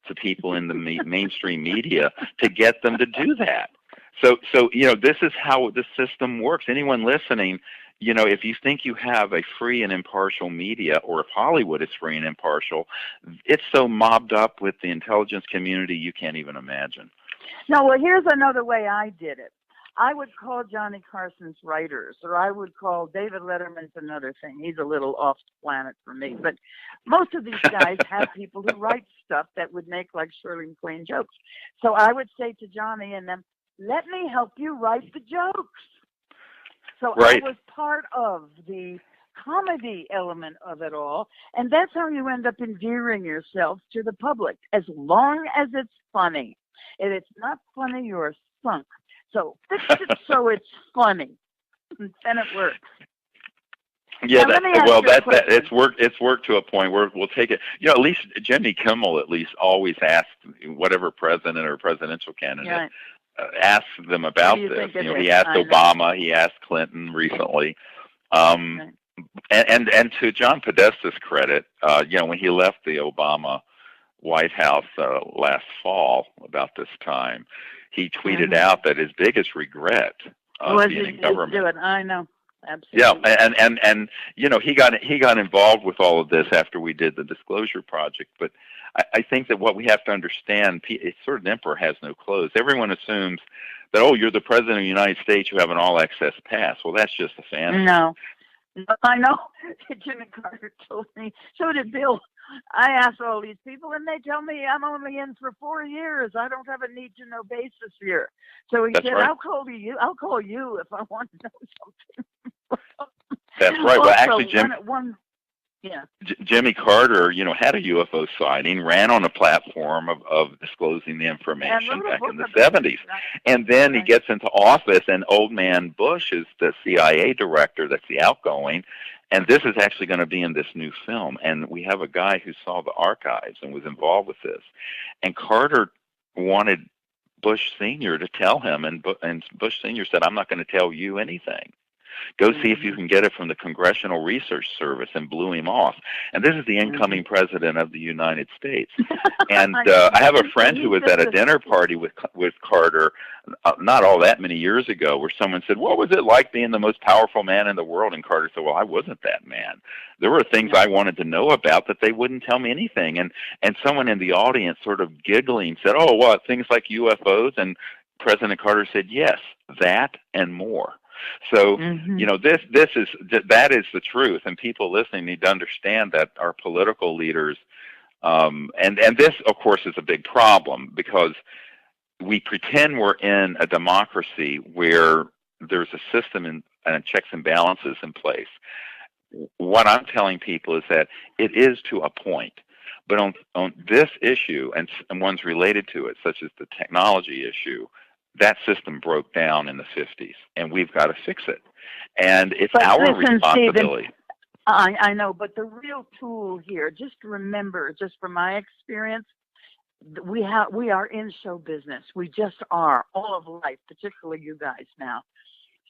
Speaker 2: to people in the mainstream media to get them to do that." So you know, this is how the system works. Anyone listening, you know, if you think you have a free and impartial media, or if Hollywood is free and impartial, it's so mobbed up with the intelligence community you can't even imagine.
Speaker 1: No, well, here's another way I did it. I would call Johnny Carson's writers, or I would call David Letterman's another thing. He's a little off the planet for me. But most of these guys have people who write stuff that would make like Shirley MacLaine jokes. So I would say to Johnny and them, let me help you write the jokes. So I was part of the comedy element of it all. And that's how you end up endearing yourself to the public, as long as it's funny. If it's not funny, you're sunk. So fix it so it's funny, and it works.
Speaker 2: Yeah, it's worked to a point where we'll take it. You know, at least Jimmy Kimmel always asks whatever president or presidential candidate asks them about this. You know, he asked Obama, he asked Clinton recently, and to John Podesta's credit, you know, when he left the Obama White House last fall about this time, he tweeted out that his biggest regret being in government.
Speaker 1: I know, absolutely.
Speaker 2: Yeah, and you know, he got involved with all of this after we did the Disclosure Project. But I think that what we have to understand, it's sort of an emperor has no clothes. Everyone assumes that, oh, you're the president of the United States, you have an all-access pass. Well, that's just a fantasy.
Speaker 1: No, I know. Jimmy Carter told me. So did Bill. I ask all these people, and they tell me I'm only in for 4 years. I don't have a need-to-know basis here. So he said, I'll call you if I want to know something.
Speaker 2: That's right. Well, actually,
Speaker 1: Jimmy
Speaker 2: Carter, you know, had a UFO sighting, ran on a platform of disclosing the information back in the 70s. And then he gets into office, and old man Bush is the CIA director, that's the outgoing. And this is actually going to be in this new film. And we have a guy who saw the archives and was involved with this. And Carter wanted Bush Sr. to tell him, and Bush Sr. said, I'm not going to tell you anything. Go see if you can get it from the Congressional Research Service, and blew him off. And this is the incoming president of the United States. And I have a friend who was at a dinner party with Carter not all that many years ago, where someone said, what was it like being the most powerful man in the world? And Carter said, well, I wasn't that man. There were things I wanted to know about that they wouldn't tell me anything. And someone in the audience sort of giggling said, oh, what, things like UFOs? And President Carter said, yes, that and more. So, you know, that is the truth, and people listening need to understand that our political leaders, and this, of course, is a big problem, because we pretend we're in a democracy where there's a system and checks and balances in place. What I'm telling people is that it is to a point, but on this issue and ones related to it, such as the technology issue, that system broke down in the 50s, and we've got to fix it. And it's our responsibility.
Speaker 1: Steven, I know, but the real tool here, just remember, just from my experience, we are in show business. We just are, all of life, particularly you guys now.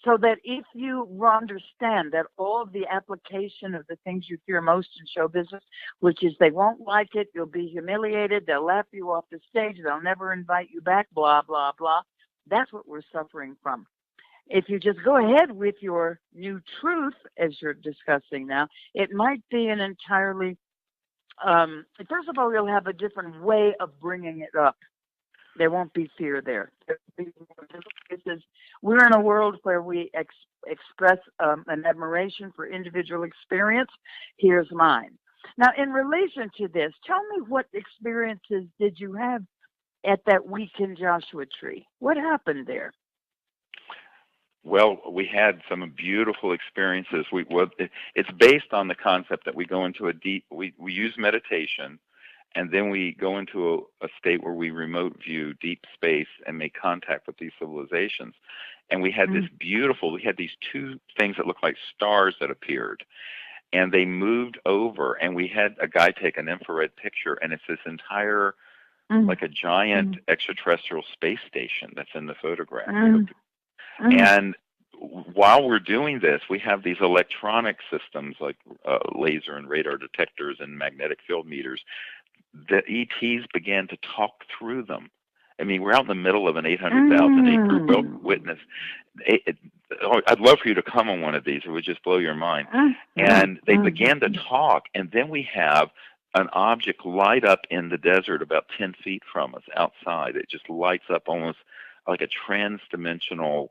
Speaker 1: So that if you understand that all of the application of the things you hear most in show business, which is they won't like it, you'll be humiliated, they'll laugh you off the stage, they'll never invite you back, blah, blah, blah. That's what we're suffering from. If you just go ahead with your new truth, as you're discussing now, it might be an entirely, first of all, you'll have a different way of bringing it up. There won't be fear there. We're in a world where we express an admiration for individual experience. Here's mine. Now, in relation to this, tell me what experiences did you have at that week in Joshua Tree? What happened there?
Speaker 2: Well, we had some beautiful experiences. It's based on the concept that we go into we use meditation, and then we go into a state where we remote view deep space and make contact with these civilizations. And we had we had these two things that looked like stars that appeared. And they moved over, and we had a guy take an infrared picture, and it's this entire, like a giant extraterrestrial space station that's in the photograph. And while we're doing this, we have these electronic systems like laser and radar detectors and magnetic field meters. The ETs began to talk through them. I mean, we're out in the middle of an 800,000 acre witness. I'd love for you to come on one of these. It would just blow your mind. And they began to talk, and then we have an object light up in the desert about 10 feet from us outside. It just lights up almost like a trans-dimensional.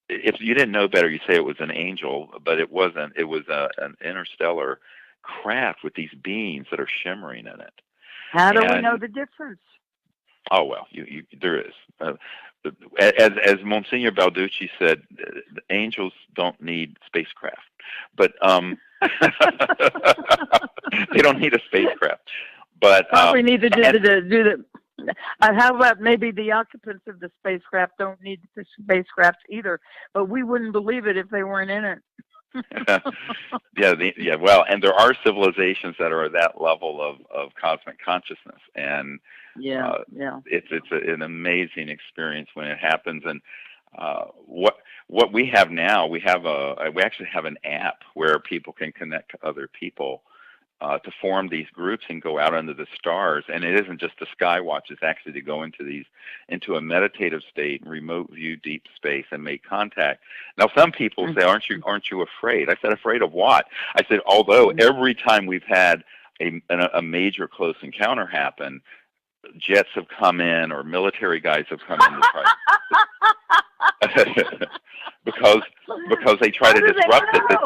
Speaker 2: If you didn't know better, you say it was an angel, but it wasn't. It was an interstellar craft with these beams that are shimmering in it.
Speaker 1: How do we know the difference?
Speaker 2: Oh, well, there is. As Monsignor Balducci said, angels don't need spacecraft, but they don't need a spacecraft. But
Speaker 1: we need to do the. How about maybe the occupants of the spacecraft don't need the spacecraft either, but we wouldn't believe it if they weren't in it.
Speaker 2: Well, and there are civilizations that are at that level of cosmic consciousness, and it's an amazing experience when it happens. And what we have now, we actually have an app where people can connect to other people to form these groups and go out under the stars. And it isn't just a sky watch; it's actually to go into a meditative state, remote view deep space, and make contact. Now, some people say, "Aren't you afraid?" I said, "Afraid of what?" I said, "Although every time we've had a major close encounter happen, jets have come in or military guys have come in to try because they try to disrupt it."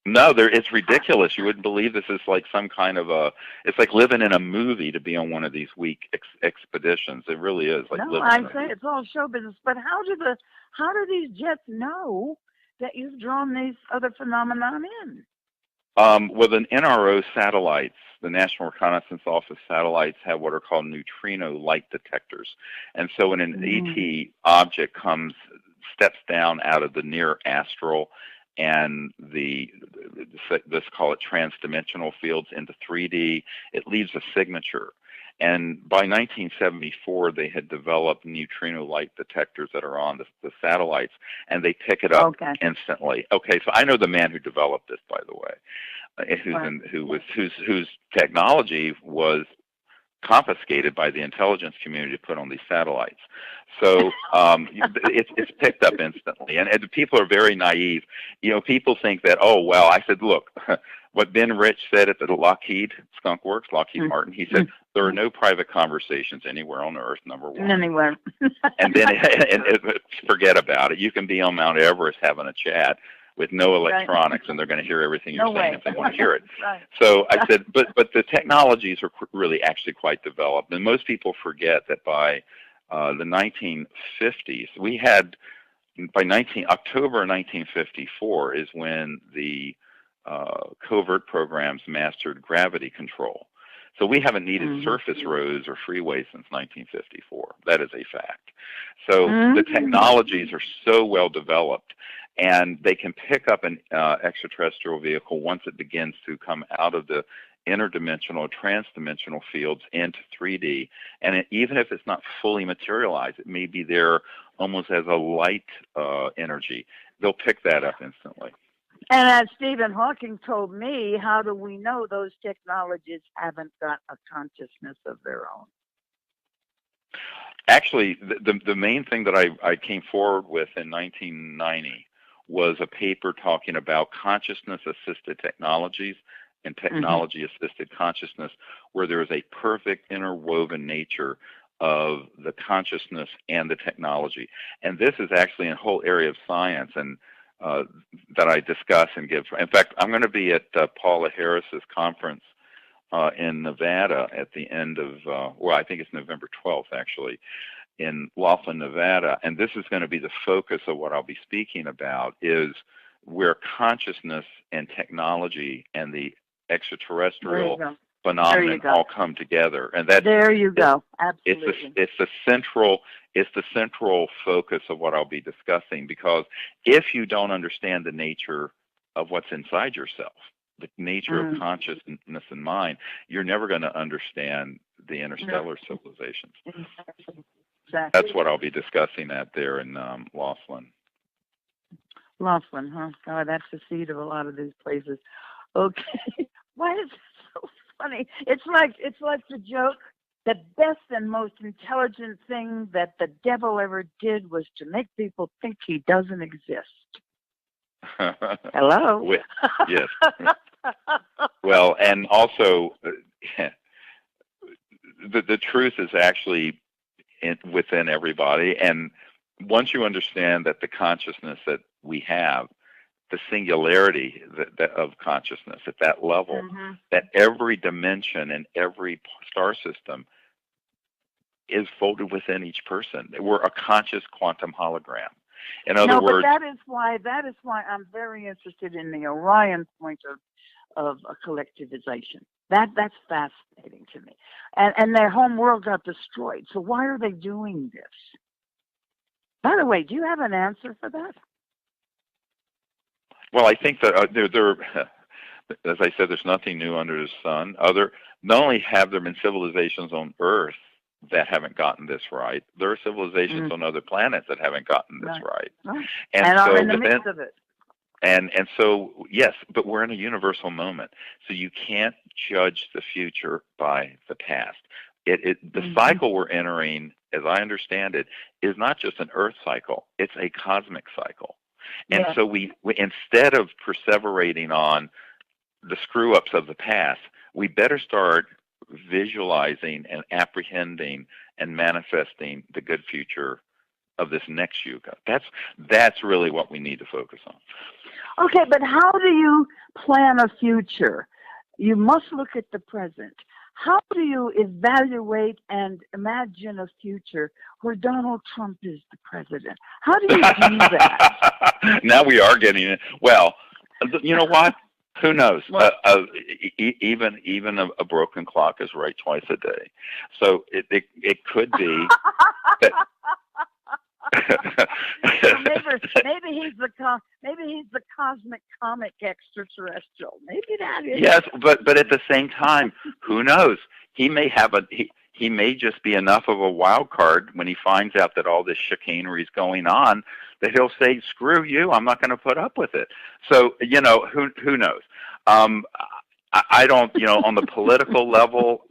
Speaker 2: No, it's ridiculous. You wouldn't believe this is like some kind of it's like living in a movie to be on one of these week expeditions. It really is like living in a movie.
Speaker 1: It's all show business. But how do these jets know that you've drawn these other phenomenon in?
Speaker 2: Well, the NRO satellites, the National Reconnaissance Office satellites, have what are called neutrino light detectors. And so when an ET object steps down out of the near astral and let's call it transdimensional fields into 3D, it leaves a signature. And by 1974, they had developed neutrino light detectors that are on the satellites, and they pick it up instantly. Okay, so I know the man who developed this, by the way, whose technology was confiscated by the intelligence community to put on these satellites. So it's picked up instantly. And people are very naive. You know, people think that, oh, well, I said, look, what Ben Rich said at the Lockheed Martin, he said, there are no private conversations anywhere on Earth, number one.
Speaker 1: Anywhere.
Speaker 2: And then forget about it. You can be on Mount Everest having a chat with no electronics, and they're going to hear everything you're saying if they want to hear it. So I said, but the technologies are really actually quite developed, and most people forget that by the 1950s. We had October 1954 is when the covert programs mastered gravity control. So we haven't needed surface roads or freeways since 1954. That is a fact. So the technologies are so well developed, and they can pick up an extraterrestrial vehicle once it begins to come out of the interdimensional, transdimensional fields into 3D. And even if it's not fully materialized, it may be there almost as a light energy. They'll pick that up instantly.
Speaker 1: And as Stephen Hawking told me, how do we know those technologies haven't got a consciousness of their own?
Speaker 2: Actually, the main thing that I came forward with in 1990 was a paper talking about consciousness-assisted technologies and technology-assisted consciousness, where there is a perfect interwoven nature of the consciousness and the technology. And this is actually a whole area of science and that I discuss and give. In fact, I'm going to be at Paula Harris's conference in Nevada at the end of, well, I think it's November 12th, actually, in Laughlin, Nevada. And this is going to be the focus of what I'll be speaking about, is where consciousness and technology and the extraterrestrial phenomenon all come together. And that
Speaker 1: there you go. Absolutely.
Speaker 2: It's the central focus of what I'll be discussing, because if you don't understand the nature of what's inside yourself, the nature of consciousness and mind, you're never going to understand the interstellar civilizations.
Speaker 1: Exactly.
Speaker 2: That's what I'll be discussing at there in Laughlin.
Speaker 1: Laughlin, huh? God, that's the seat of a lot of these places. Okay. Why is it so funny? It's like the joke. The best and most intelligent thing that the devil ever did was to make people think he doesn't exist. Hello?
Speaker 2: Yes. Well, and also, the truth is actually within everybody. And once you understand that the consciousness that we have, the singularity of consciousness at that level, that every dimension and every star system is folded within each person. We're a conscious quantum hologram. In other words,
Speaker 1: but that is why I'm very interested in the Orion point of a collectivization. That's fascinating to me. And their home world got destroyed. So why are they doing this? By the way, do you have an answer for that?
Speaker 2: Well, I think that as I said, there's nothing new under the sun. Not only have there been civilizations on Earth that haven't gotten this right, there are civilizations on other planets that haven't gotten this right.
Speaker 1: And are in the midst of it.
Speaker 2: And so, yes, but we're in a universal moment. So you can't judge the future by the past. The cycle we're entering, as I understand it, is not just an Earth cycle. It's a cosmic cycle. And so we instead of perseverating on the screw-ups of the past, we better start visualizing and apprehending and manifesting the good future of this next yuga. That's really what we need to focus on.
Speaker 1: Okay, but how do you plan a future? You must look at the present. How do you evaluate and imagine a future where Donald Trump is the president? How do you do that?
Speaker 2: Now we are getting it. Well, you know what? Who knows? Even a broken clock is right twice a day. So it could be that.
Speaker 1: maybe he's the cosmic comic extraterrestrial. Maybe that is.
Speaker 2: Yes, but at the same time, who knows? He may have he may just be enough of a wild card when he finds out that all this chicanery is going on that he'll say, "Screw you! I'm not going to put up with it." So who knows? I don't, on the political level,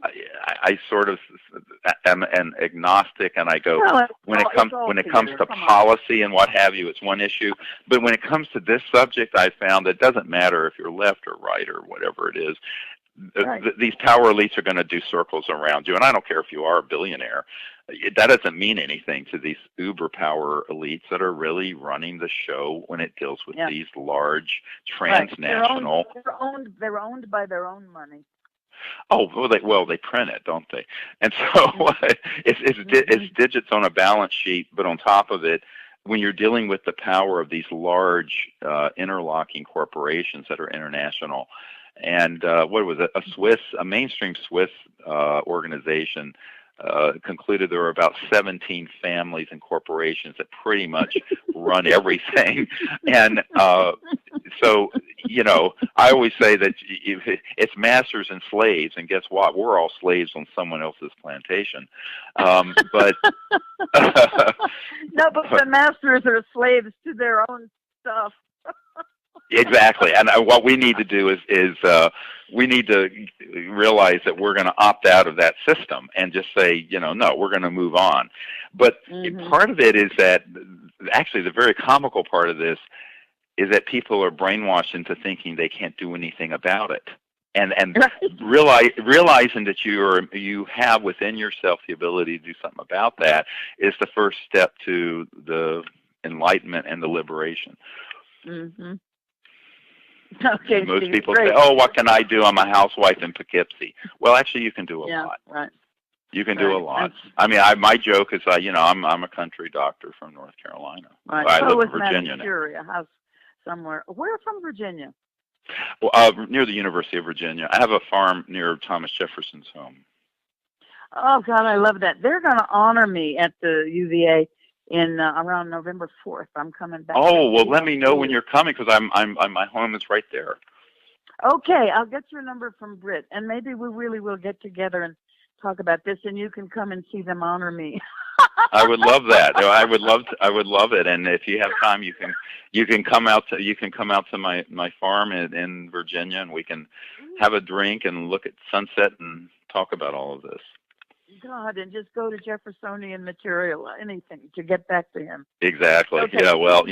Speaker 2: I sort of am an agnostic, and I go, when it comes to policy and what have you, it's one issue. But when it comes to this subject, I found it doesn't matter if you're left or right or whatever it is. Right. These power elites are going to do circles around you, and I don't care if you are a billionaire. That doesn't mean anything to these uber power elites that are really running the show when it deals with these large transnational.
Speaker 1: They're owned by their own money.
Speaker 2: Oh, they print it, don't they? And so it's digits on a balance sheet, but on top of it, when you're dealing with the power of these large interlocking corporations that are international, and what was it? A mainstream Swiss organization concluded there were about 17 families and corporations that pretty much run everything. And so, I always say that it's masters and slaves, and guess what? We're all slaves on someone else's plantation. But
Speaker 1: no, but the masters are slaves to their own stuff.
Speaker 2: Exactly, and what we need to do is we need to realize that we're going to opt out of that system and just say, no, we're going to move on. But part of it is that actually the very comical part of this is that people are brainwashed into thinking they can't do anything about it, and realizing that you have within yourself the ability to do something about that is the first step to the enlightenment and the liberation.
Speaker 1: Mm-hmm. Okay,
Speaker 2: most people say, "Oh, what can I do? I'm a housewife in Poughkeepsie." Well, actually, you can do a lot.
Speaker 1: Right.
Speaker 2: You can do a lot. I mean, my joke is, I'm a country doctor from North Carolina.
Speaker 1: Right.
Speaker 2: I live in Virginia now.
Speaker 1: A house somewhere. Where from Virginia?
Speaker 2: Well, near the University of Virginia. I have a farm near Thomas Jefferson's home.
Speaker 1: Oh God, I love that. They're going to honor me at the UVA in around November 4th. I'm coming back.
Speaker 2: Oh, well, let me know when you're coming, because my home is right there.
Speaker 1: Okay, I'll get your number from Britt, and maybe we really will get together and talk about this, and you can come and see them honor me.
Speaker 2: I would love that. I would love it. And if you have time, you can come out to my farm in Virginia, and we can have a drink and look at sunset and talk about all of this.
Speaker 1: God, and just go to Jeffersonian material, anything to get back to him.
Speaker 2: Exactly.
Speaker 1: Okay.
Speaker 2: Yeah. Well,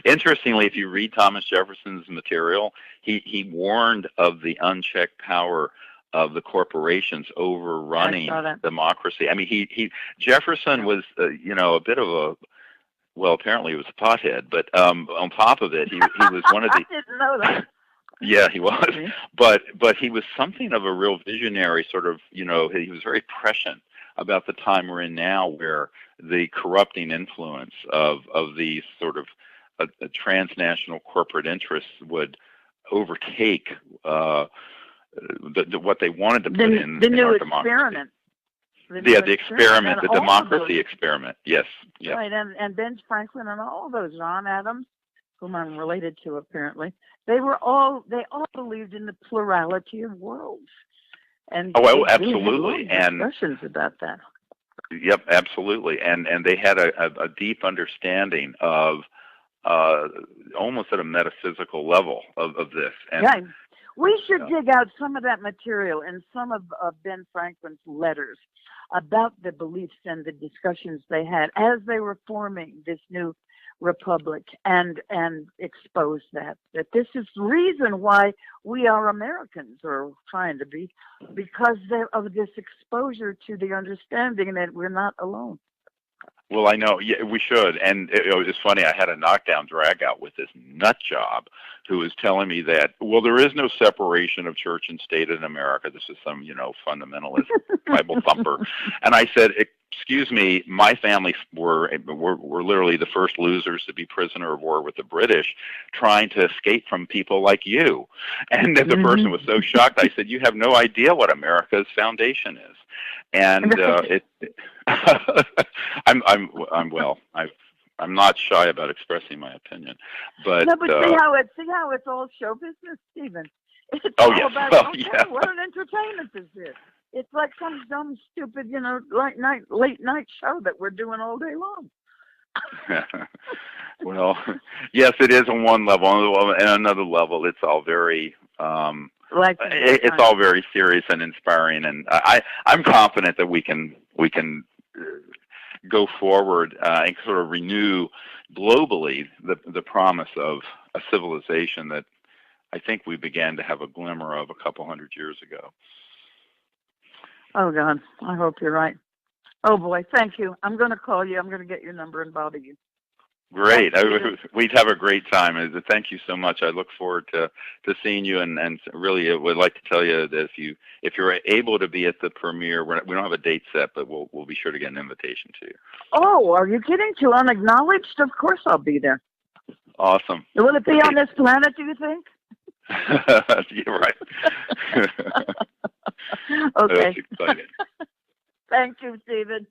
Speaker 2: interestingly, if you read Thomas Jefferson's material, he warned of the unchecked power of the corporations overrunning democracy. I mean, Jefferson was, a bit of a, well, apparently he was a pothead, but on top of it, he was one of the.
Speaker 1: I didn't know that.
Speaker 2: Yeah, he was, but he was something of a real visionary. Sort of, he was very prescient about the time we're in now, where the corrupting influence of these sort of transnational corporate interests would overtake what they wanted to put in our democracy. The experiment, the democracy experiment. Yes. Yeah.
Speaker 1: Right, and Ben Franklin and all those, John Adams, whom I'm related to apparently, they all believed in the plurality of worlds. And
Speaker 2: absolutely,
Speaker 1: and discussions about that.
Speaker 2: Yep, absolutely, and they had a deep understanding of almost at a metaphysical level of this. And,
Speaker 1: yeah, we should dig out some of that material in some of Ben Franklin's letters about the beliefs and the discussions they had as they were forming this new republic, and expose that this is the reason why we are Americans, or trying to be, because of this exposure to the understanding that we're not alone.
Speaker 2: Well, I know. Yeah, we should. And it was funny. I had a knockdown drag out with this nut job who was telling me that, well, there is no separation of church and state in America. This is some, fundamentalist Bible thumper. And I said, excuse me, my family were literally the first losers to be prisoner of war with the British, trying to escape from people like you. And the person was so shocked. I said, you have no idea what America's foundation is. And I'm not shy about expressing my opinion, but
Speaker 1: no, but see how it's all show business, Stephen. It's all about what an entertainment is this? It's like some dumb, stupid, late night show that we're doing all day long.
Speaker 2: Well, yes, it is on one level, and another level, it's all very. It's all very serious and inspiring, and I'm confident that we can go forward and sort of renew globally the promise of a civilization that I think we began to have a glimmer of a couple hundred years ago.
Speaker 1: Oh God, I hope you're right. Oh boy, thank you. I'm going to call you. I'm going to get your number and bother you.
Speaker 2: Great.
Speaker 1: Thanks,
Speaker 2: We'd have a great time. Thank you so much. I look forward to seeing you, and really would like to tell you that if you're able to be at the premiere, we don't have a date set, but we'll be sure to get an invitation to you.
Speaker 1: Oh, are you kidding? To Unacknowledged? Of course I'll be there.
Speaker 2: Awesome.
Speaker 1: Will it be on this planet, do you think?
Speaker 2: You're right.
Speaker 1: Okay.
Speaker 2: That's exciting.
Speaker 1: Thank you, Steven.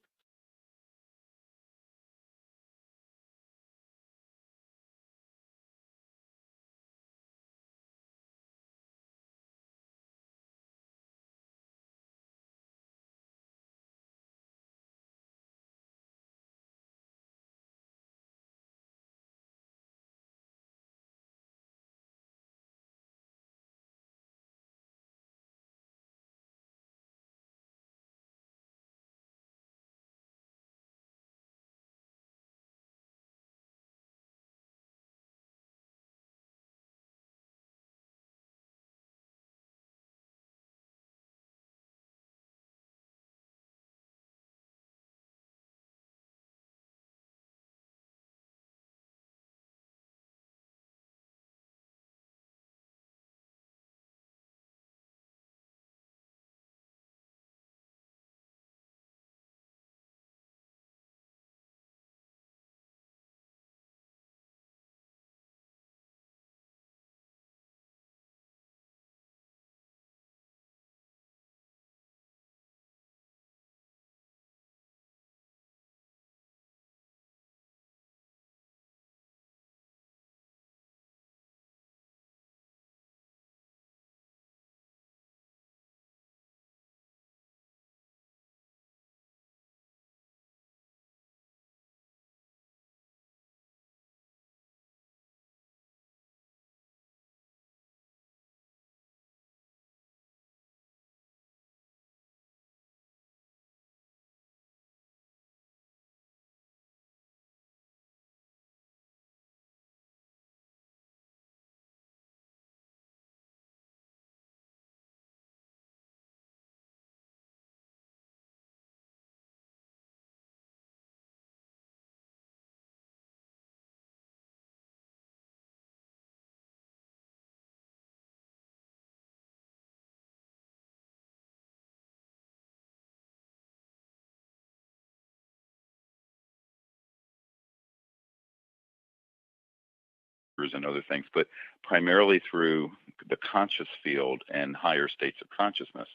Speaker 2: And other things, but primarily through the conscious field and higher states of consciousness.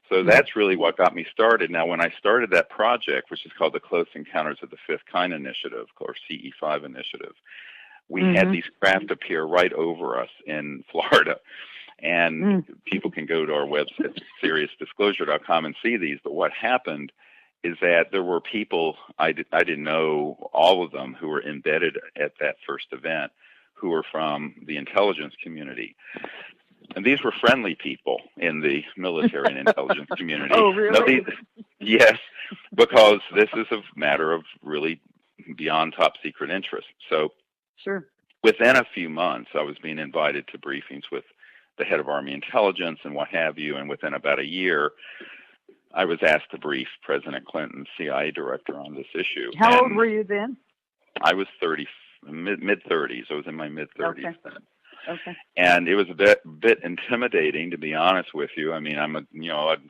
Speaker 2: So that's really what got me started. Now, when I started that project, which is called the Close Encounters of the Fifth Kind Initiative, or CE5 Initiative, we had these craft appear right over us in Florida. And people can go to our website, SIRIUSdisclosure.com, and see these. But what happened is that there were people, I didn't know all of them, who were embedded at that first event, who were from the intelligence community. And these were friendly people in the military and intelligence community.
Speaker 1: Oh, really?
Speaker 2: Yes, because this is a matter of really beyond top secret interest. So
Speaker 1: sure.
Speaker 2: Within a few months, I was being invited to briefings with the head of Army intelligence and what have you. And within about a year, I was asked to brief President Clinton's CIA director on this issue.
Speaker 1: How old were you then?
Speaker 2: I was mid-30s. I was in my mid-30s then.
Speaker 1: Okay.
Speaker 2: And it was a bit intimidating, to be honest with you. I mean, I'm a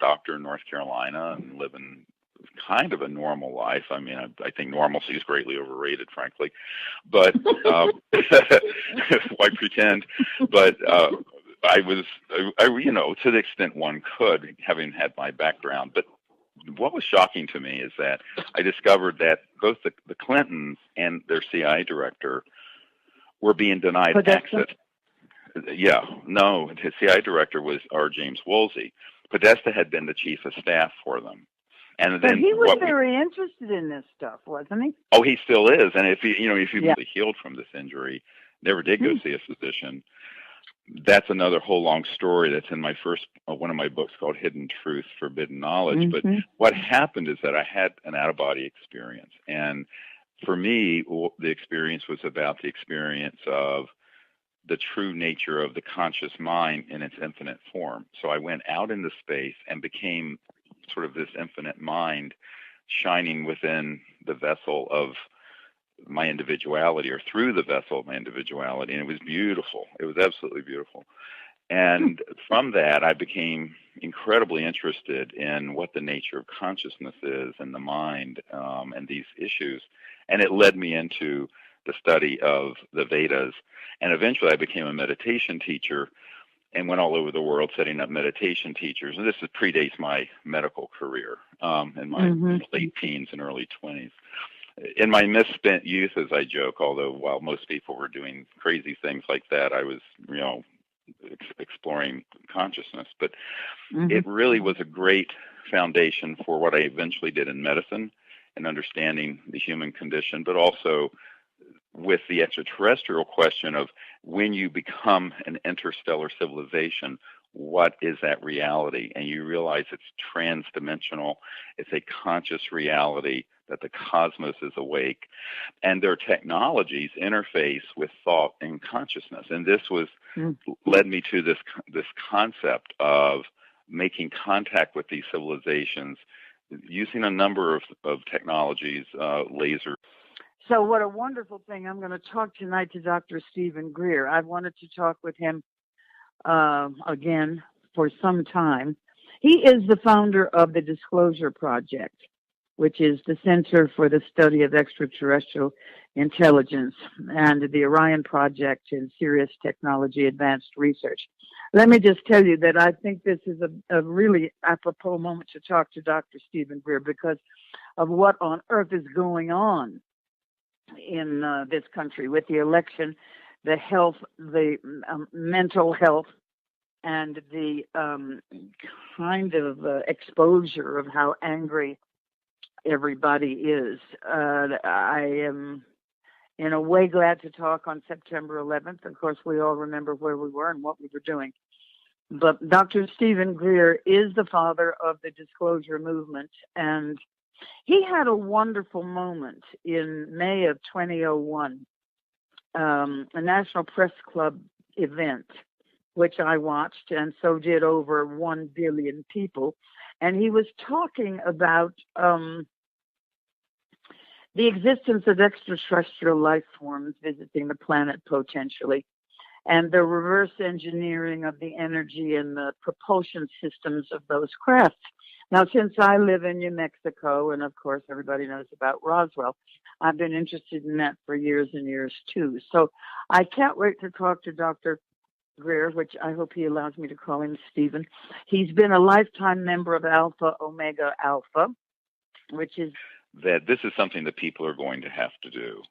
Speaker 2: doctor in North Carolina and living kind of a normal life. I mean, I think normalcy is greatly overrated, frankly. But why pretend? But I was, to the extent one could, having had my background. But what was shocking to me is that I discovered that both the Clintons and their CIA director were being denied access. Yeah, no, his CIA director was R. James Woolsey. Podesta had been the chief of staff for them. And
Speaker 1: but
Speaker 2: then
Speaker 1: he was very interested in this stuff, wasn't he?
Speaker 2: Oh, he still is. And if he really healed from this injury, never did go see a physician. That's another whole long story that's in my first one of my books called Hidden Truth, Forbidden Knowledge. But what happened is that I had an out-of-body experience. And for me, the experience was about the experience of the true nature of the conscious mind in its infinite form. So I went out into space and became sort of this infinite mind shining within the vessel of my individuality, or through the vessel of my individuality. And it was beautiful. It was absolutely beautiful. And from that, I became incredibly interested in what the nature of consciousness is and the mind, and these issues. And it led me into the study of the Vedas. And eventually I became a meditation teacher and went all over the world setting up meditation teachers. And this predates my medical career, in my late teens and early 20s. In my misspent youth, as I joke, although while most people were doing crazy things like that, I was, exploring consciousness. But it really was a great foundation for what I eventually did in medicine and understanding the human condition, but also with the extraterrestrial question of when you become an interstellar civilization, what is that reality? And you realize it's transdimensional. It's a conscious reality, that the cosmos is awake, and their technologies interface with thought and consciousness. And this was led me to this concept of making contact with these civilizations using a number of technologies, laser.
Speaker 1: So what a wonderful thing. I'm going to talk tonight to Dr. Steven Greer. I've wanted to talk with him again for some time. He is the founder of the Disclosure Project, which is the Center for the Study of Extraterrestrial Intelligence, and the Orion Project in SIRIUS Technology Advanced Research. Let me just tell you that I think this is a really apropos moment to talk to Dr. Steven Greer because of what on earth is going on in this country with the election, the health, the mental health, and the kind of exposure of how angry everybody is. I am in a way glad to talk on September 11th. Of course, we all remember where we were and what we were doing. But Dr. Steven Greer is the father of the disclosure movement, and he had a wonderful moment in May of 2001, a National Press Club event, which I watched, and so did over 1 billion people. And he was talking about the existence of extraterrestrial life forms visiting the planet potentially, and the reverse engineering of the energy and the propulsion systems of those crafts. Now, since I live in New Mexico, and of course everybody knows about Roswell, I've been interested in that for years and years too. So I can't wait to talk to Dr. Greer, which I hope he allows me to call him Stephen. He's been a lifetime member of Alpha Omega Alpha, which is
Speaker 2: that this is something that people are going to have to do.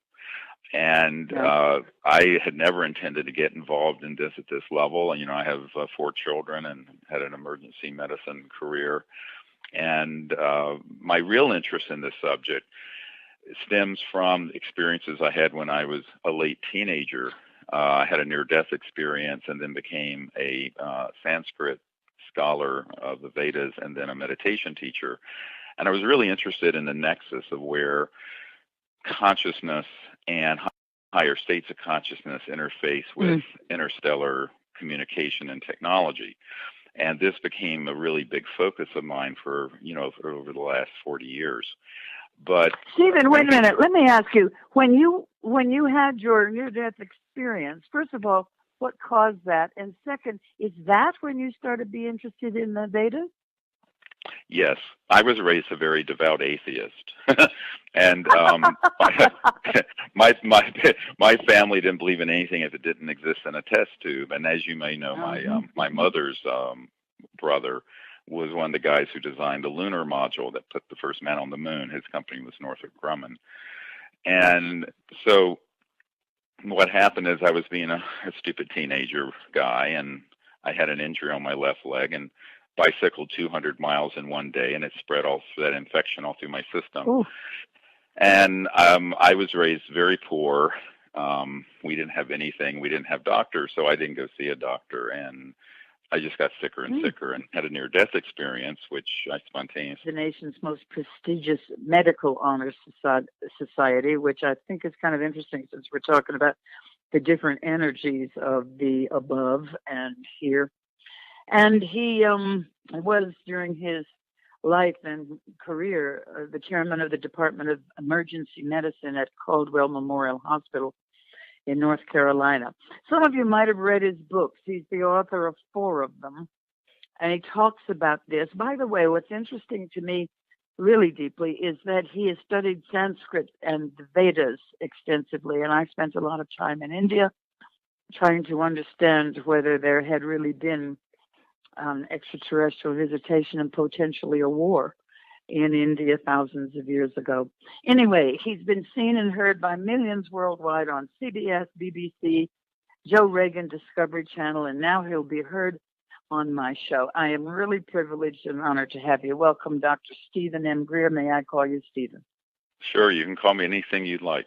Speaker 2: And I had never intended to get involved in this at this level. And, I have 4 children and had an emergency medicine career. And my real interest in this subject stems from experiences I had when I was a late teenager. I had a near-death experience and then became a Sanskrit scholar of the Vedas and then a meditation teacher. And I was really interested in the nexus of where consciousness and higher states of consciousness interface with interstellar communication and technology. And this became a really big focus of mine for over the last 40 years. But
Speaker 1: Stephen, wait a minute. Let me ask you, when you had your near-death experience, first of all, what caused that? And second, is that when you started to be interested in the Vedas?
Speaker 2: Yes, I was raised a very devout atheist, and my family didn't believe in anything if it didn't exist in a test tube. And as you may know, my mother's brother was one of the guys who designed the lunar module that put the first man on the moon. His company was Northrop Grumman, and so what happened is I was being a stupid teenager guy, and I had an injury on my left leg and bicycled 200 miles in one day, and it spread all that infection all through my system. Ooh. And I was raised very poor. We didn't have anything. We didn't have doctors, so I didn't go see a doctor. And I just got sicker and sicker and had a near-death experience, which I spontaneously...
Speaker 1: The nation's most prestigious medical honors society, which I think is kind of interesting since we're talking about the different energies of the above and here. And he was, during his life and career, the chairman of the Department of Emergency Medicine at Caldwell Memorial Hospital in North Carolina. Some of you might have read his books. He's the author of 4 of them, and he talks about this. By the way, what's interesting to me really deeply is that he has studied Sanskrit and the Vedas extensively, and I spent a lot of time in India trying to understand whether there had really been extraterrestrial visitation and potentially a war in India thousands of years ago. Anyway, he's been seen and heard by millions worldwide on CBS, BBC, Joe Rogan, Discovery Channel, and now he'll be heard on my show. I am really privileged and honored to have you. Welcome, Dr. Steven M. Greer. May I call you Steven?
Speaker 2: Sure, you can call me anything you'd like.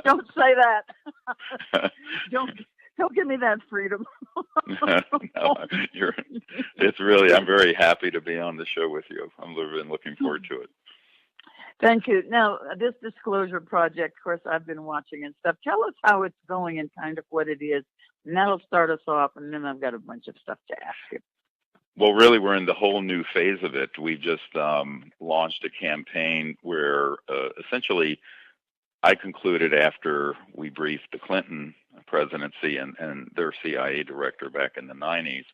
Speaker 1: Don't say that. Don't give me that freedom.
Speaker 2: No, I'm very happy to be on the show with you. I've been looking forward to it.
Speaker 1: Thank you. Now, this disclosure project, of course, I've been watching and stuff. Tell us how it's going and kind of what it is. And that'll start us off, and then I've got a bunch of stuff to ask you.
Speaker 2: Well, really, we're in the whole new phase of it. We just launched a campaign where essentially I concluded after we briefed the Clinton presidency and their CIA director back in the 90s